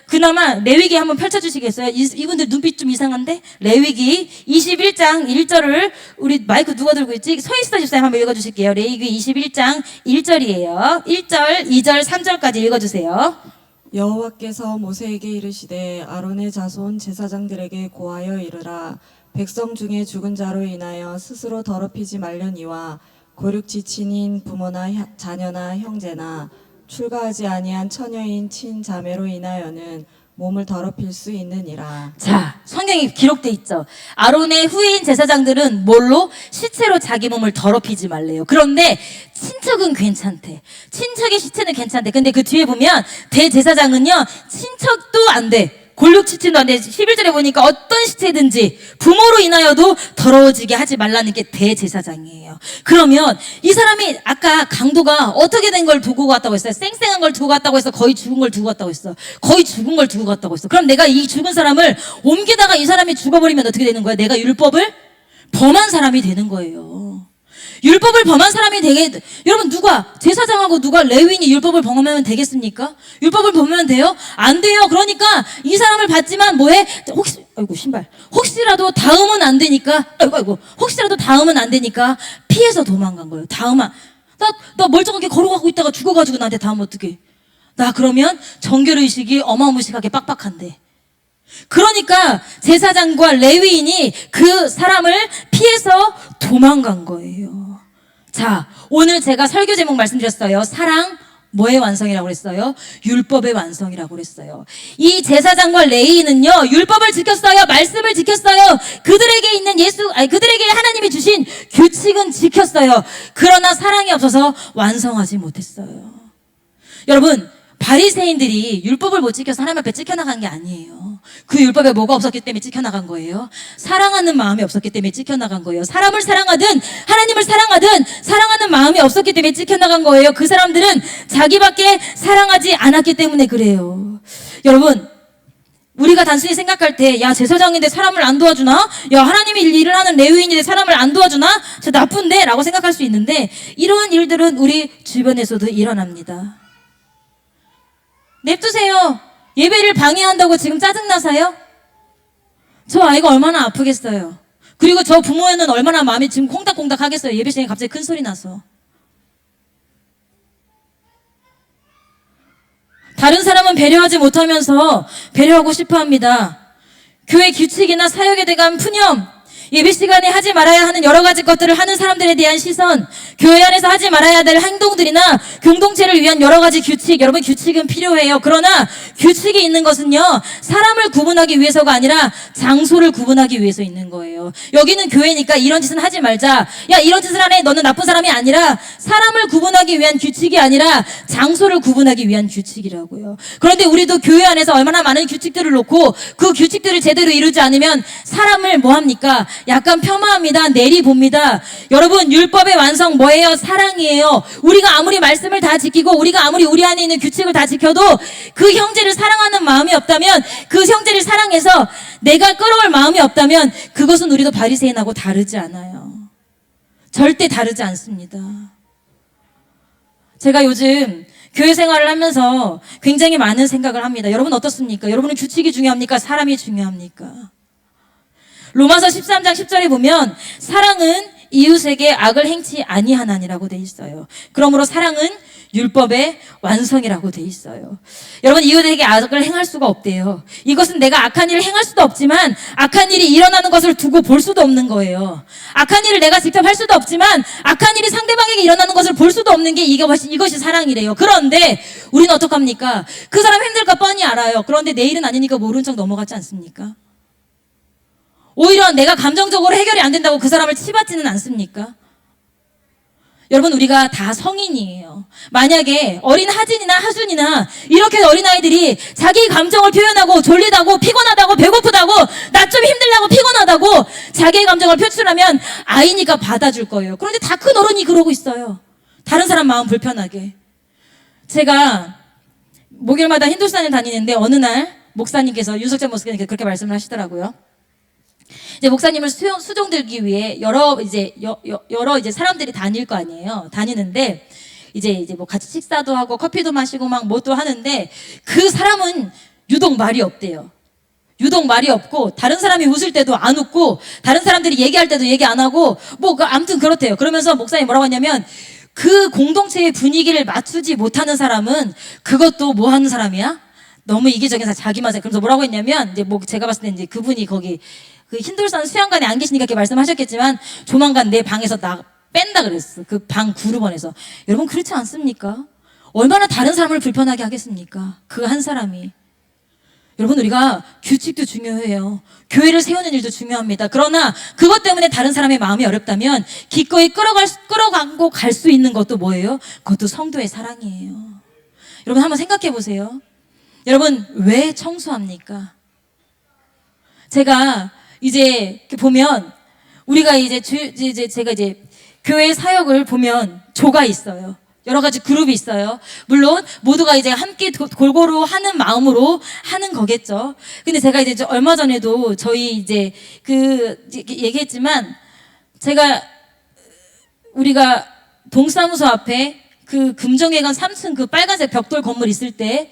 그나마 레위기 한번 펼쳐주시겠어요? 이분들 눈빛 좀 이상한데? 레위기 21장 1절을 우리 마이크 누가 들고 있지? 서있어 집사님 한번 읽어주실게요. 레위기 21장 1절이에요. 1절, 2절, 3절까지 읽어주세요. 여호와께서 모세에게 이르시되 아론의 자손 제사장들에게 고하여 이르라. 백성 중에 죽은 자로 인하여 스스로 더럽히지 말려니와 고륙 지친인 부모나 자녀나 형제나 출가하지 아니한 처녀인 친자매로 인하여는 몸을 더럽힐 수 있느니라. 자, 성경에 기록돼 있죠. 아론의 후임 제사장들은 뭘로? 시체로 자기 몸을 더럽히지 말래요. 그런데 친척은 괜찮대. 친척의 시체는 괜찮대. 근데 그 뒤에 보면 대제사장은요, 친척도 안 돼. 골육지친도 안 돼. 11절에 보니까 어떤 시체든지 부모로 인하여도 더러워지게 하지 말라는 게 대제사장이에요. 그러면 이 사람이 아까 강도가 어떻게 된 걸 두고 갔다고 했어요? 쌩쌩한 걸 두고 갔다고 했어? 거의 죽은 걸 두고 갔다고 했어? 거의 죽은 걸 두고 갔다고 했어. 그럼 내가 이 죽은 사람을 옮기다가 이 사람이 죽어버리면 어떻게 되는 거야? 내가 율법을 범한 사람이 되는 거예요. 율법을 범한 사람이 여러분, 누가 제사장하고 누가 레위인이 율법을 범하면 되겠습니까? 율법을 범하면 돼요? 안 돼요. 그러니까 이 사람을 받지만 뭐해? 혹시라도 닿으면 안 되니까, 혹시라도 닿으면 안 되니까 피해서 도망간 거예요. 나 멀쩡하게 걸어가고 있다가 죽어가지고 나한테 닿으면 어떡해? 나 그러면 정결의식이 어마무시하게 빡빡한데. 그러니까 제사장과 레위인이 그 사람을 피해서 도망간 거예요. 자, 오늘 제가 설교 제목 말씀드렸어요. 사랑 뭐의 완성이라고 그랬어요? 율법의 완성이라고 그랬어요. 이 제사장과 레위인은요, 율법을 지켰어요. 말씀을 지켰어요. 그들에게 하나님이 주신 규칙은 지켰어요. 그러나 사랑이 없어서 완성하지 못했어요. 여러분, 바리새인들이 율법을 못 지켜서 하나님 앞에 찍혀나간 게 아니에요. 그 율법에 뭐가 없었기 때문에 찍혀나간 거예요? 사랑하는 마음이 없었기 때문에 찍혀나간 거예요. 사람을 사랑하든 하나님을 사랑하든 사랑하는 마음이 없었기 때문에 찍혀나간 거예요. 그 사람들은 자기밖에 사랑하지 않았기 때문에 그래요. 여러분, 우리가 단순히 생각할 때, 야, 제사장인데 사람을 안 도와주나? 야, 하나님이 일을 하는 레위인인데 사람을 안 도와주나? 저 나쁜데? 라고 생각할 수 있는데, 이런 일들은 우리 주변에서도 일어납니다. 냅두세요. 예배를 방해한다고 지금 짜증나서요? 저 아이가 얼마나 아프겠어요. 그리고 저 부모는 얼마나 마음이 지금 콩닥콩닥 하겠어요. 예배 시간에 갑자기 큰 소리 나서. 다른 사람은 배려하지 못하면서 배려하고 싶어 합니다. 교회 규칙이나 사역에 대한 푸념, 예배 시간에 하지 말아야 하는 여러 가지 것들을 하는 사람들에 대한 시선, 교회 안에서 하지 말아야 될 행동들이나 공동체를 위한 여러 가지 규칙, 여러분 규칙은 필요해요. 그러나 규칙이 있는 것은요, 사람을 구분하기 위해서가 아니라 장소를 구분하기 위해서 있는 거예요. 여기는 교회니까 이런 짓은 하지 말자. 야, 이런 짓을 하네. 너는 나쁜 사람이 아니라 사람을 구분하기 위한 규칙이 아니라 장소를 구분하기 위한 규칙이라고요. 그런데 우리도 교회 안에서 얼마나 많은 규칙들을 놓고 그 규칙들을 제대로 이루지 않으면 사람을 뭐 합니까? 약간 폄하합니다. 내리봅니다. 여러분, 율법의 완성 뭐예요? 사랑이에요. 우리가 아무리 말씀을 다 지키고 우리가 아무리 우리 안에 있는 규칙을 다 지켜도 그 형제를 사랑하는 마음이 없다면, 그 형제를 사랑해서 내가 끌어올 마음이 없다면 그것은 우리도 바리새인하고 다르지 않아요. 절대 다르지 않습니다. 제가 요즘 교회 생활을 하면서 굉장히 많은 생각을 합니다. 여러분 어떻습니까? 여러분은 규칙이 중요합니까? 사람이 중요합니까? 로마서 13장 10절에 보면 사랑은 이웃에게 악을 행치 아니하나니라고 돼 있어요. 그러므로 사랑은 율법의 완성이라고 돼 있어요. 여러분, 이웃에게 악을 행할 수가 없대요. 이것은 내가 악한 일을 행할 수도 없지만 악한 일이 일어나는 것을 두고 볼 수도 없는 거예요. 악한 일을 내가 직접 할 수도 없지만 악한 일이 상대방에게 일어나는 것을 볼 수도 없는 게 이것이 사랑이래요. 그런데 우리는 어떡합니까? 그 사람 힘들 거 뻔히 알아요. 그런데 내일은 아니니까 모른 척 넘어가지 않습니까? 오히려 내가 감정적으로 해결이 안 된다고 그 사람을 치받지는 않습니까? 여러분, 우리가 다 성인이에요. 만약에 어린 하진이나 하준이나 이렇게 어린아이들이 자기 감정을 표현하고 졸리다고 피곤하다고 배고프다고 나 좀 힘들다고 피곤하다고 자기의 감정을 표출하면 아이니까 받아줄 거예요. 그런데 다 큰 어른이 그러고 있어요. 다른 사람 마음 불편하게. 제가 목요일마다 힌두스탄을 다니는데 어느 날 목사님께서, 윤석재 목사님께서 그렇게 말씀을 하시더라고요. 이제 목사님을 수종 들기 위해 여러 사람들이 다닐 거 아니에요. 다니는데 이제 뭐 같이 식사도 하고 커피도 마시고 막 뭣도 하는데 그 사람은 유독 말이 없대요. 유독 말이 없고 다른 사람이 웃을 때도 안 웃고 다른 사람들이 얘기할 때도 얘기 안 하고 아무튼 그렇대요. 그러면서 목사님이 뭐라고 했냐면, 그 공동체의 분위기를 맞추지 못하는 사람은 그것도 뭐 하는 사람이야? 너무 이기적인 사람, 자기만 생각. 그래서 뭐라고 했냐면, 이제 뭐 제가 봤을 때 이제 그분이 거기 그 힌두스탄 수양관에 안 계시니까 이렇게 말씀하셨겠지만 조만간 내 방에서 나 뺀다 그랬어. 그 방 그룹원에서. 여러분, 그렇지 않습니까? 얼마나 다른 사람을 불편하게 하겠습니까? 그 한 사람이. 여러분, 우리가 규칙도 중요해요. 교회를 세우는 일도 중요합니다. 그러나 그것 때문에 다른 사람의 마음이 어렵다면 기꺼이 끌어가고 갈 수 있는 것도 뭐예요? 그것도 성도의 사랑이에요. 여러분, 한번 생각해 보세요. 여러분, 왜 청소합니까? 제가 이제 보면 우리가 제가 교회 사역을 보면 조가 있어요. 여러 가지 그룹이 있어요. 물론 모두가 이제 함께 골고루 하는 마음으로 하는 거겠죠. 근데 제가 이제 얼마 전에도 저희 얘기했지만, 우리가 동사무소 앞에 그 금정회관 3층 그 빨간색 벽돌 건물 있을 때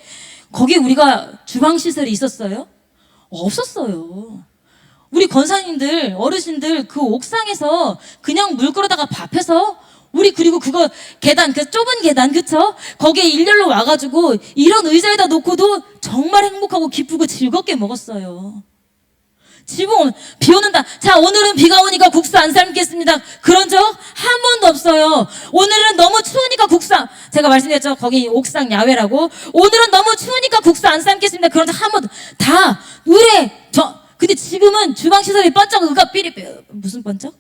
거기 우리가 주방 시설이 있었어요? 없었어요. 우리 권사님들, 어르신들 그 옥상에서 그냥 물 끌어다가 밥해서 그리고 그거 계단, 그 좁은 계단, 그쵸? 거기에 일렬로 와가지고 이런 의자에다 놓고도 정말 행복하고 기쁘고 즐겁게 먹었어요. 지금 비 오는다. 자, 오늘은 비가 오니까 국수 안 삶겠습니다. 그런 적 한 번도 없어요. 오늘은 너무 추우니까 제가 말씀드렸죠. 거기 옥상 야외라고. 오늘은 너무 추우니까 국수 안 삶겠습니다. 그런 적 한 번도. 다 의뢰. 근데 지금은 주방 시설이 번쩍 무슨 번쩍?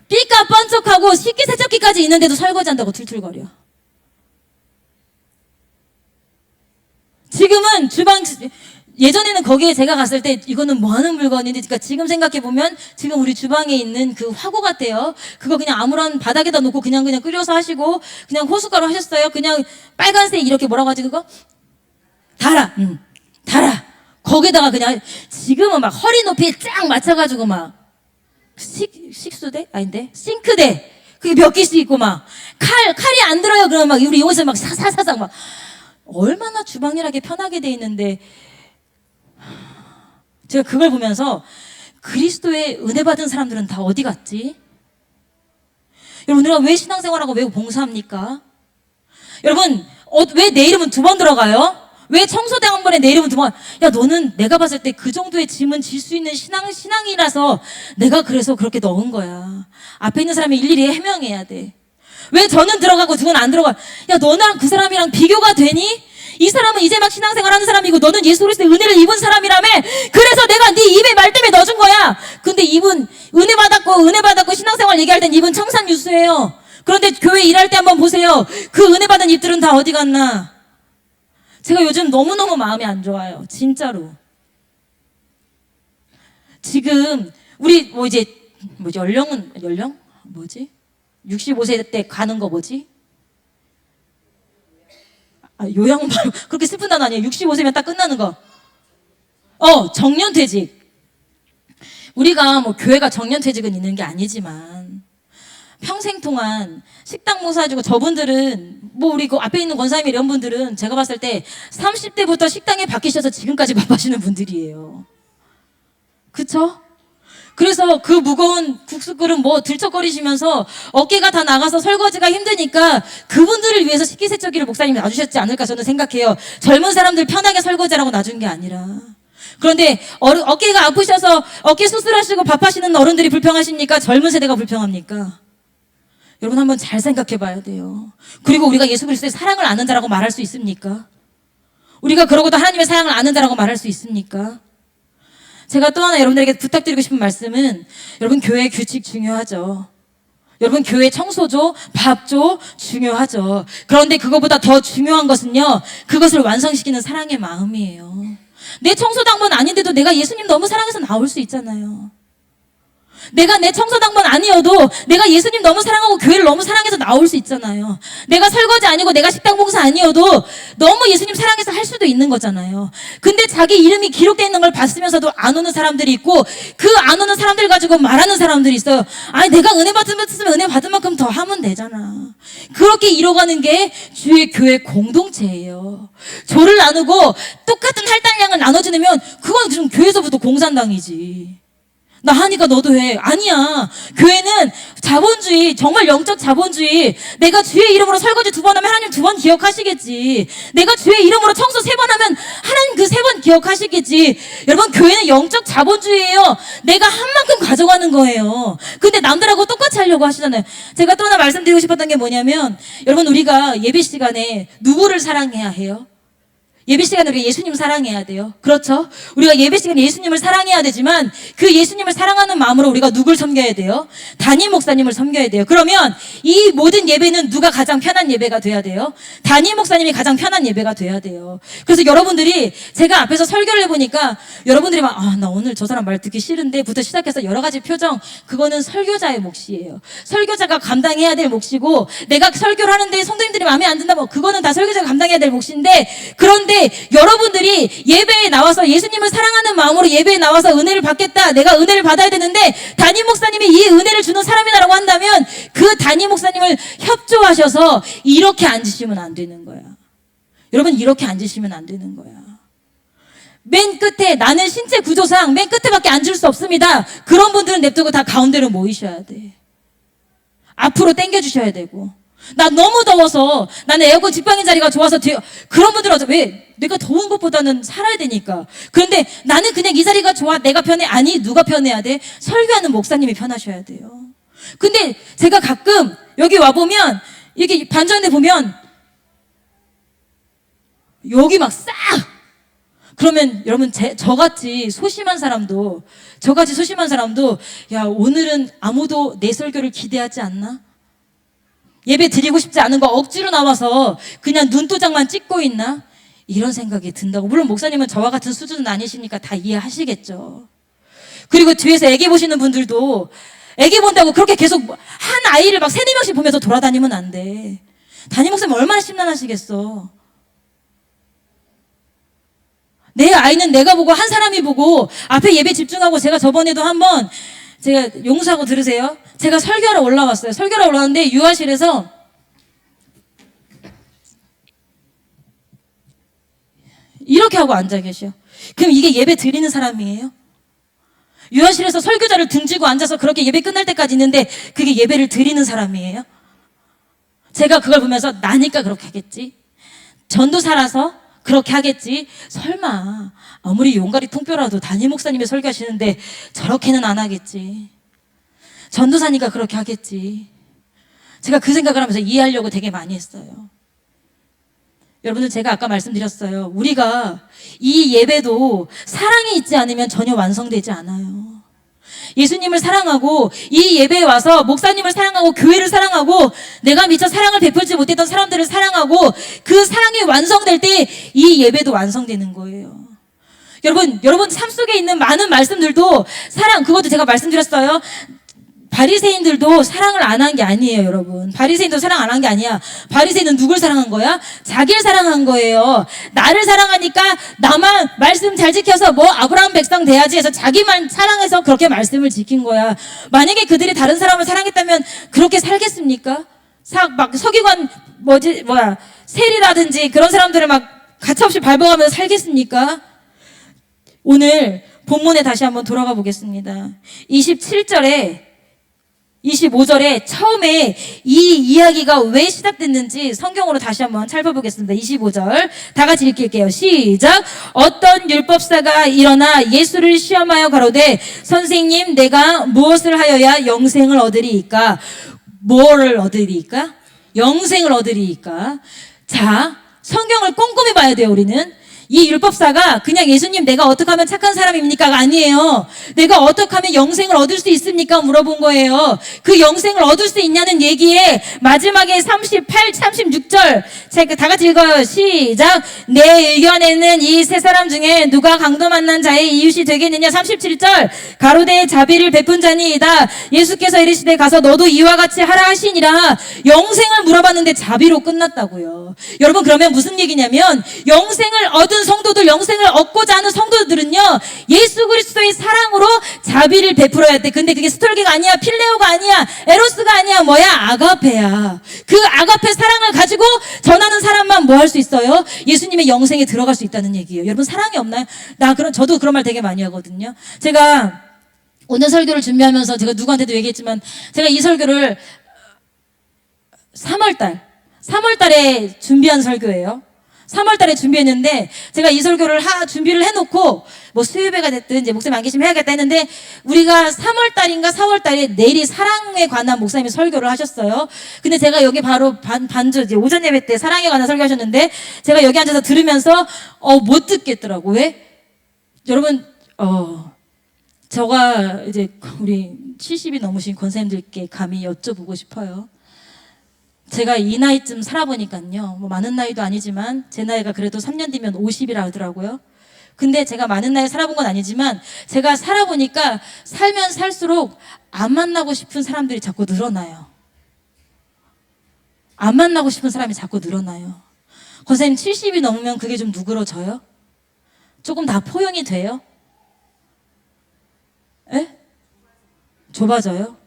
삐까 번쩍하고 식기세척기까지 있는데도 설거지한다고 툴툴거려. 지금은 예전에는 거기에 제가 갔을 때 이거는 뭐 하는 물건인데, 그러니까 지금 생각해보면 지금 우리 주방에 있는 그 화구 같아요. 그거 그냥 아무런 바닥에다 놓고 그냥 끓여서 하시고 그냥 호숫가루 하셨어요. 그냥 빨간색 이렇게 뭐라고 하지 그거? 달아. 거기다가 그냥 지금은 막 허리 높이에 쫙 맞춰가지고 막 식수대? 아닌데? 싱크대. 그게 몇 개씩 있고 막 칼이 안 들어요. 그러면 막 우리 여기서 막 사사사삭 막 얼마나 주방일하게 편하게 돼 있는데, 제가 그걸 보면서 그리스도의 은혜 받은 사람들은 다 어디 갔지? 여러분, 우리가 왜 신앙생활하고 왜 봉사합니까? 여러분, 왜 내 이름은 2번 들어가요? 왜 청소대 한 번에 내리면 두 번, 야, 너는 내가 봤을 때 그 정도의 짐은 질 수 있는 신앙이라서 내가 그래서 그렇게 넣은 거야. 앞에 있는 사람이 일일이 해명해야 돼. 왜 저는 들어가고 저는 안 들어가? 야, 너랑 그 사람이랑 비교가 되니? 이 사람은 이제 막 신앙생활 하는 사람이고 너는 예수 그리스도의 은혜를 입은 사람이라며. 그래서 내가 네 입에 말 때문에 넣어준 거야. 근데 이분 은혜 받았고 신앙생활 얘기할 땐 이분 청산유수예요. 그런데 교회 일할 때 한번 보세요. 그 은혜 받은 입들은 다 어디 갔나? 제가 요즘 너무너무 마음이 안 좋아요. 진짜로. 지금 우리 뭐 이제 연령 65세 때 가는 거 뭐지? 요양 바로 그렇게 슬픈 단어 아니에요. 65세면 딱 끝나는 거. 정년퇴직. 우리가 뭐 교회가 정년퇴직은 있는 게 아니지만 평생 동안 식당 모사해주고 저분들은 뭐 우리 그 앞에 있는 권사님 이런 분들은 제가 봤을 때 30대부터 식당에 박히셔서 지금까지 밥하시는 분들이에요. 그쵸? 그래서 그 무거운 국수그릇 뭐 들쩍거리시면서 어깨가 다 나가서 설거지가 힘드니까 그분들을 위해서 식기세척기를 목사님이 놔주셨지 않을까 저는 생각해요. 젊은 사람들 편하게 설거지하라고 놔준 게 아니라. 그런데 어깨가 아프셔서 어깨 수술하시고 밥하시는 어른들이 불평하십니까? 젊은 세대가 불평합니까? 여러분 한번 잘 생각해 봐야 돼요. 그리고 우리가 예수 그리스도의 사랑을 아는 자라고 말할 수 있습니까? 우리가 그러고도 하나님의 사랑을 아는 자라고 말할 수 있습니까? 제가 또 하나 여러분들에게 부탁드리고 싶은 말씀은 여러분 교회 규칙 중요하죠. 여러분 교회 청소조, 밥조 중요하죠. 그런데 그거보다 더 중요한 것은요. 그것을 완성시키는 사랑의 마음이에요. 내 청소당번 아닌데도 내가 예수님 너무 사랑해서 나올 수 있잖아요. 내가 내 청소당번 아니어도 내가 예수님 너무 사랑하고 교회를 너무 사랑해서 나올 수 있잖아요. 내가 설거지 아니고 내가 식당 봉사 아니어도 너무 예수님 사랑해서 할 수도 있는 거잖아요. 근데 자기 이름이 기록되어 있는 걸 봤으면서도 안 오는 사람들이 있고 그 안 오는 사람들 가지고 말하는 사람들이 있어요. 아니 내가 은혜 받으면 은혜 받은 만큼 더 하면 되잖아. 그렇게 이뤄가는 게 주의 교회 공동체예요. 조를 나누고 똑같은 할당량을 나눠주면 그건 좀 교회에서부터 공산당이지. 나 하니까 너도 해. 아니야. 교회는 자본주의, 정말 영적 자본주의. 내가 주의 이름으로 설거지 2번 하면 하나님 2번 기억하시겠지. 내가 주의 이름으로 청소 3번 하면 하나님 그 3번 기억하시겠지. 여러분 교회는 영적 자본주의예요. 내가 한 만큼 가져가는 거예요. 근데 남들하고 똑같이 하려고 하시잖아요. 제가 또 하나 말씀드리고 싶었던 게 뭐냐면 여러분 우리가 예배 시간에 누구를 사랑해야 해요? 예배 시간에 우리가 예수님 사랑해야 돼요. 그렇죠? 우리가 예배 시간에 예수님을 사랑해야 되지만 그 예수님을 사랑하는 마음으로 우리가 누굴 섬겨야 돼요? 담임 목사님을 섬겨야 돼요. 그러면 이 모든 예배는 누가 가장 편한 예배가 돼야 돼요? 담임 목사님이 가장 편한 예배가 돼야 돼요. 그래서 여러분들이 제가 앞에서 설교를 해보니까 여러분들이 막 나 오늘 저 사람 말 듣기 싫은데 부터 시작해서 여러 가지 표정 그거는 설교자의 몫이에요. 설교자가 감당해야 될 몫이고 내가 설교를 하는데 성도님들이 마음에 안 든다 뭐 그거는 다 설교자가 감당해야 될 몫인데 그런데 여러분들이 예배에 나와서 예수님을 사랑하는 마음으로 예배에 나와서 은혜를 받겠다. 내가 은혜를 받아야 되는데 담임 목사님이 이 은혜를 주는 사람이다라고 한다면 그 담임 목사님을 협조하셔서 이렇게 앉으시면 안 되는 거야. 여러분 이렇게 앉으시면 안 되는 거야. 맨 끝에 나는 신체 구조상 맨 끝에밖에 앉을 수 없습니다. 그런 분들은 냅두고 다 가운데로 모이셔야 돼. 앞으로 당겨주셔야 되고 나 너무 더워서 나는 에어컨 직방인 자리가 좋아서 뒤에 그런 분들 하죠. 왜? 내가 더운 것보다는 살아야 되니까. 그런데 나는 그냥 이 자리가 좋아. 내가 편해. 아니 누가 편해야 돼? 설교하는 목사님이 편하셔야 돼요. 근데 제가 가끔 여기 와보면 이렇게 반전에 보면 여기 막 싹 그러면 여러분 저같이 소심한 사람도 야 오늘은 아무도 내 설교를 기대하지 않나? 예배 드리고 싶지 않은 거 억지로 나와서 그냥 눈도장만 찍고 있나? 이런 생각이 든다고. 물론 목사님은 저와 같은 수준은 아니시니까 다 이해하시겠죠. 그리고 뒤에서 애기 보시는 분들도 애기 본다고 그렇게 계속 한 아이를 막 3-4명씩 보면서 돌아다니면 안 돼. 담임 목사님 얼마나 심란하시겠어. 내 아이는 내가 보고 한 사람이 보고 앞에 예배 집중하고 제가 저번에도 한번 제가 용서하고 들으세요. 제가 설교하러 올라왔어요. 설교하러 올라왔는데 유아실에서 이렇게 하고 앉아 계셔. 그럼 이게 예배 드리는 사람이에요? 유아실에서 설교자를 등지고 앉아서 그렇게 예배 끝날 때까지 있는데 그게 예배를 드리는 사람이에요? 제가 그걸 보면서 나니까 그렇게 하겠지. 전도 살아서 그렇게 하겠지. 설마 아무리 용가리 통뼈라도 담임 목사님이 설교하시는데 저렇게는 안 하겠지. 전도사니까 그렇게 하겠지. 제가 그 생각을 하면서 이해하려고 되게 많이 했어요. 여러분들, 제가 아까 말씀드렸어요. 우리가 이 예배도 사랑이 있지 않으면 전혀 완성되지 않아요. 예수님을 사랑하고 이 예배에 와서 목사님을 사랑하고 교회를 사랑하고 내가 미처 사랑을 베풀지 못했던 사람들을 사랑하고 그 사랑이 완성될 때 이 예배도 완성되는 거예요. 여러분 삶 속에 있는 많은 말씀들도 사랑, 그것도 제가 말씀드렸어요. 바리새인들도 사랑을 안 한 게 아니에요, 여러분. 바리새인도 사랑 안 한 게 아니야. 바리새인은 누굴 사랑한 거야? 자기를 사랑한 거예요. 나를 사랑하니까 나만 말씀 잘 지켜서 뭐 아브라함 백성 돼야지 해서 자기만 사랑해서 그렇게 말씀을 지킨 거야. 만약에 그들이 다른 사람을 사랑했다면 그렇게 살겠습니까? 막 서기관 세리라든지 그런 사람들을 막 가차없이 밟아가면서 살겠습니까? 오늘 본문에 다시 한번 돌아가 보겠습니다. 27절에 25절에 처음에 이 이야기가 왜 시작됐는지 성경으로 다시 한번 살펴보겠습니다. 25절 다 같이 읽을게요. 시작. 어떤 율법사가 일어나 예수를 시험하여 가로되 선생님, 내가 무엇을 하여야 영생을 얻으리이까? 뭐를 얻으리이까? 영생을 얻으리이까? 자, 성경을 꼼꼼히 봐야 돼요. 우리는 이 율법사가 그냥 예수님, 내가 어떻게 하면 착한 사람입니까가 아니에요. 내가 어떻게 하면 영생을 얻을 수 있습니까? 물어본 거예요. 그 영생을 얻을 수 있냐는 얘기에 마지막에 38, 36절 제가 다 같이 읽어요. 시작. 내 의견에는 이 세 사람 중에 누가 강도 만난 자의 이웃이 되겠느냐. 37절 가로되 자비를 베푼 자니이다. 예수께서 이르시되 가서 너도 이와 같이 하라 하시니라. 영생을 물어봤는데 자비로 끝났다고요. 여러분, 그러면 무슨 얘기냐면 영생을 얻은 성도들, 영생을 얻고자 하는 성도들은요, 예수 그리스도의 사랑으로 자비를 베풀어야 돼. 근데 그게 스톨기가 아니야, 필레오가 아니야, 에로스가 아니야. 뭐야? 아가페야. 그 아가페 사랑을 가지고 전하는 사람만 뭐 할 수 있어요? 예수님의 영생에 들어갈 수 있다는 얘기예요. 여러분, 사랑이 없나요? 저도 그런 말 되게 많이 하거든요. 제가 오늘 설교를 준비하면서 제가 누구한테도 얘기했지만 제가 이 설교를 3월달에 준비한 설교예요. 3월달에 준비했는데 제가 이 설교를 준비를 해놓고 뭐 수요배가 됐든 이제 목사님 안 계시면 해야겠다 했는데 우리가 3월달인가 4월달에 내일이 사랑에 관한 목사님이 설교를 하셨어요. 근데 제가 여기 바로 반주 이제 오전 예배 때 사랑에 관한 설교하셨는데 제가 여기 앉아서 들으면서 못 듣겠더라고. 왜? 여러분 제가 이제 우리 70이 넘으신 권사님들께 감히 여쭤보고 싶어요. 제가 이 나이쯤 살아보니까요, 뭐 많은 나이도 아니지만 제 나이가 그래도 3년 뒤면 50이라 하더라고요. 근데 제가 많은 나이 살아본 건 아니지만 제가 살아보니까 살면 살수록 안 만나고 싶은 사람들이 자꾸 늘어나요. 안 만나고 싶은 사람이 자꾸 늘어나요. 권사님 70이 넘으면 그게 좀 누그러져요? 조금 다 포용이 돼요? 에? 좁아져요?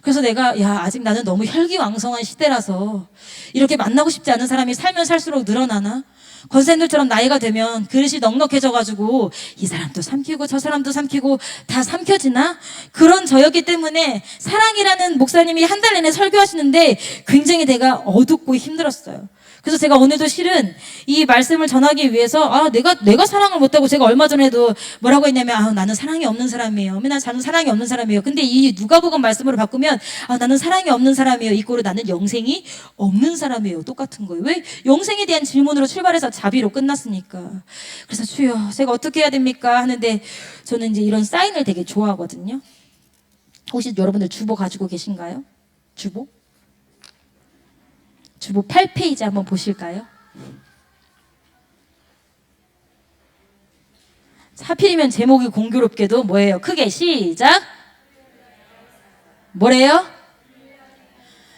그래서 내가 아직 나는 너무 혈기왕성한 시대라서 이렇게 만나고 싶지 않은 사람이 살면 살수록 늘어나나? 권사님들처럼 나이가 되면 그릇이 넉넉해져가지고 이 사람도 삼키고 저 사람도 삼키고 다 삼켜지나? 그런 저였기 때문에 사랑이라는 목사님이 한 달 내내 설교하시는데 굉장히 내가 어둡고 힘들었어요. 그래서 제가 오늘도 실은 이 말씀을 전하기 위해서 내가 사랑을 못하고 제가 얼마 전에도 뭐라고 했냐면 나는 사랑이 없는 사람이에요. 맨날 나는 사랑이 없는 사람이에요. 근데 이 누가복음 말씀으로 바꾸면 나는 사랑이 없는 사람이에요. 이거로 나는 영생이 없는 사람이에요. 똑같은 거예요. 왜? 영생에 대한 질문으로 출발해서 자비로 끝났으니까. 그래서 주여, 제가 어떻게 해야 됩니까? 하는데 저는 이제 이런 사인을 되게 좋아하거든요. 혹시 여러분들 주보 가지고 계신가요? 주보 8페이지 한번 보실까요? 하필이면 제목이 공교롭게도 뭐예요? 크게 시작. 뭐래요?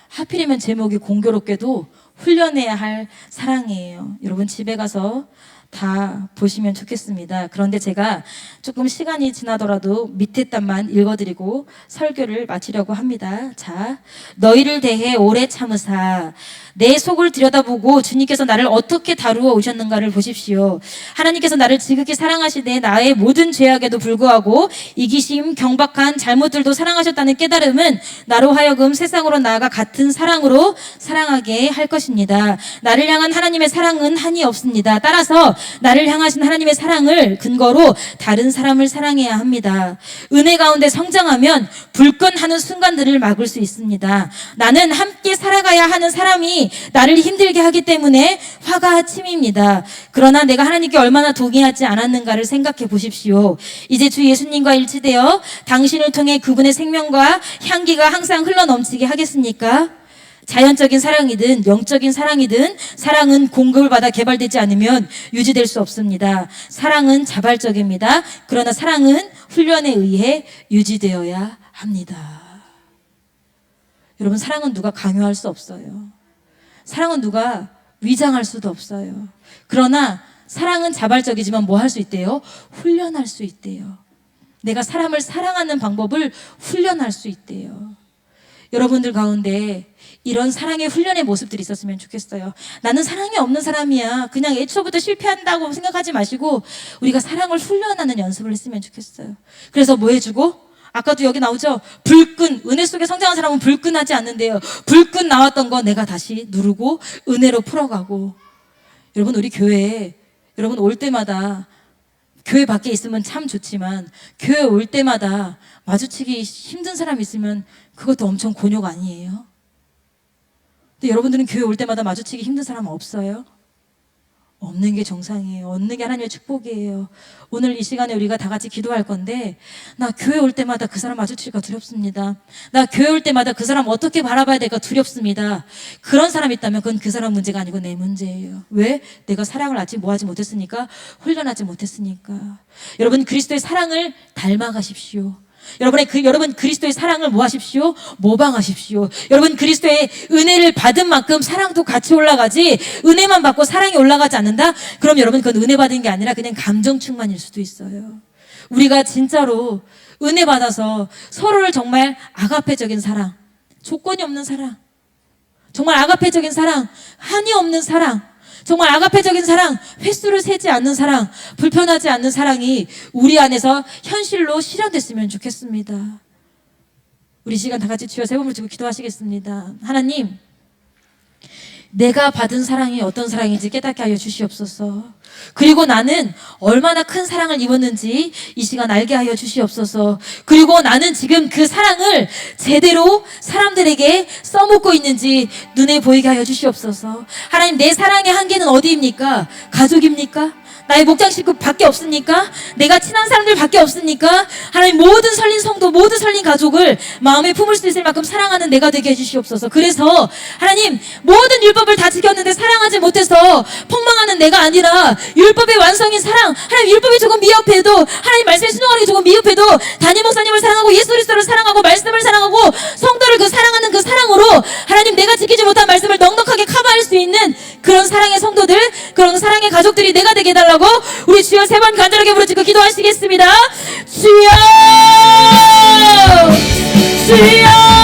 하필이면 제목이 공교롭게도 훈련해야 할 사랑이에요. 여러분 집에 가서 다 보시면 좋겠습니다. 그런데 제가 조금 시간이 지나더라도 밑에 단만 읽어드리고 설교를 마치려고 합니다. 자, 너희를 대해 오래 참으사 내 속을 들여다보고 주님께서 나를 어떻게 다루어 오셨는가를 보십시오. 하나님께서 나를 지극히 사랑하시되 나의 모든 죄악에도 불구하고 이기심, 경박한 잘못들도 사랑하셨다는 깨달음은 나로 하여금 세상으로 나아가 같은 사랑으로 사랑하게 할 것입니다. 나를 향한 하나님의 사랑은 한이 없습니다. 따라서 나를 향하신 하나님의 사랑을 근거로 다른 사람을 사랑해야 합니다. 은혜 가운데 성장하면 불끈하는 순간들을 막을 수 있습니다. 나는 함께 살아가야 하는 사람이 나를 힘들게 하기 때문에 화가 침입니다. 그러나 내가 하나님께 얼마나 동의하지 않았는가를 생각해 보십시오. 이제 주 예수님과 일치되어 당신을 통해 그분의 생명과 향기가 항상 흘러넘치게 하겠습니까? 자연적인 사랑이든 영적인 사랑이든 사랑은 공급을 받아 개발되지 않으면 유지될 수 없습니다. 사랑은 자발적입니다. 그러나 사랑은 훈련에 의해 유지되어야 합니다. 여러분, 사랑은 누가 강요할 수 없어요. 사랑은 누가 위장할 수도 없어요. 그러나 사랑은 자발적이지만 뭐 할 수 있대요? 훈련할 수 있대요. 내가 사람을 사랑하는 방법을 훈련할 수 있대요. 여러분들 가운데 이런 사랑의 훈련의 모습들이 있었으면 좋겠어요. 나는 사랑이 없는 사람이야. 그냥 애초부터 실패한다고 생각하지 마시고 우리가 사랑을 훈련하는 연습을 했으면 좋겠어요. 그래서 뭐 해주고? 아까도 여기 나오죠? 불끈, 은혜 속에 성장한 사람은 불끈하지 않는데요. 불끈 나왔던 거 내가 다시 누르고 은혜로 풀어가고. 여러분, 우리 교회에 여러분 올 때마다 교회 밖에 있으면 참 좋지만 교회 올 때마다 마주치기 힘든 사람 있으면 그것도 엄청 곤욕 아니에요? 근데 여러분들은 교회 올 때마다 마주치기 힘든 사람 없어요? 없는 게 정상이에요. 없는 게 하나님의 축복이에요. 오늘 이 시간에 우리가 다 같이 기도할 건데, 나 교회 올 때마다 그 사람 마주칠까 두렵습니다. 나 교회 올 때마다 그 사람 어떻게 바라봐야 될까 두렵습니다. 그런 사람 있다면 그건 그 사람 문제가 아니고 내 문제예요. 왜? 내가 사랑을 아직 뭐 하지 못했으니까, 훈련하지 못했으니까. 여러분, 그리스도의 사랑을 닮아가십시오. 여러분 그리스도의 사랑을 뭐 하십시오? 모방하십시오. 여러분 그리스도의 은혜를 받은 만큼 사랑도 같이 올라가지, 은혜만 받고 사랑이 올라가지 않는다? 그럼 여러분 그건 은혜 받은 게 아니라 그냥 감정 충만일 수도 있어요. 우리가 진짜로 은혜 받아서 서로를 정말 아가페적인 사랑, 조건이 없는 사랑, 정말 아가페적인 사랑, 한이 없는 사랑, 정말 아가페적인 사랑, 횟수를 세지 않는 사랑, 불편하지 않는 사랑이 우리 안에서 현실로 실현됐으면 좋겠습니다. 우리 시간 다 같이 주여 세 번 부르고 기도하시겠습니다. 하나님, 내가 받은 사랑이 어떤 사랑인지 깨닫게 하여 주시옵소서. 그리고 나는 얼마나 큰 사랑을 입었는지 이 시간 알게 하여 주시옵소서. 그리고 나는 지금 그 사랑을 제대로 사람들에게 써먹고 있는지 눈에 보이게 하여 주시옵소서. 하나님, 내 사랑의 한계는 어디입니까? 가족입니까? 나의 목장 식구 밖에 없습니까? 내가 친한 사람들 밖에 없습니까? 하나님, 모든 설린 성도, 모든 설린 가족을 마음에 품을 수 있을 만큼 사랑하는 내가 되게 해주시옵소서. 그래서 하나님, 모든 율법을 다 지켰는데 사랑하지 못해서 폭망하는 내가 아니라 율법의 완성인 사랑, 하나님 율법이 조금 미흡해도, 하나님 말씀에 순종하는 게 조금 미흡해도 담임 목사님을 사랑하고 예수 그리스도를 사랑하고 말씀을 사랑하고 성도를 그 사랑하는 그 사랑으로 하나님, 내가 지키지 못한 말씀을 넉넉하게 커버할 수 있는 그런 사랑의 성도들, 그런 사랑의 가족들이 내가 되게 해달라고 우리 주여 세 번 간절하게 부르짖고 기도하시겠습니다. 주여, 주여.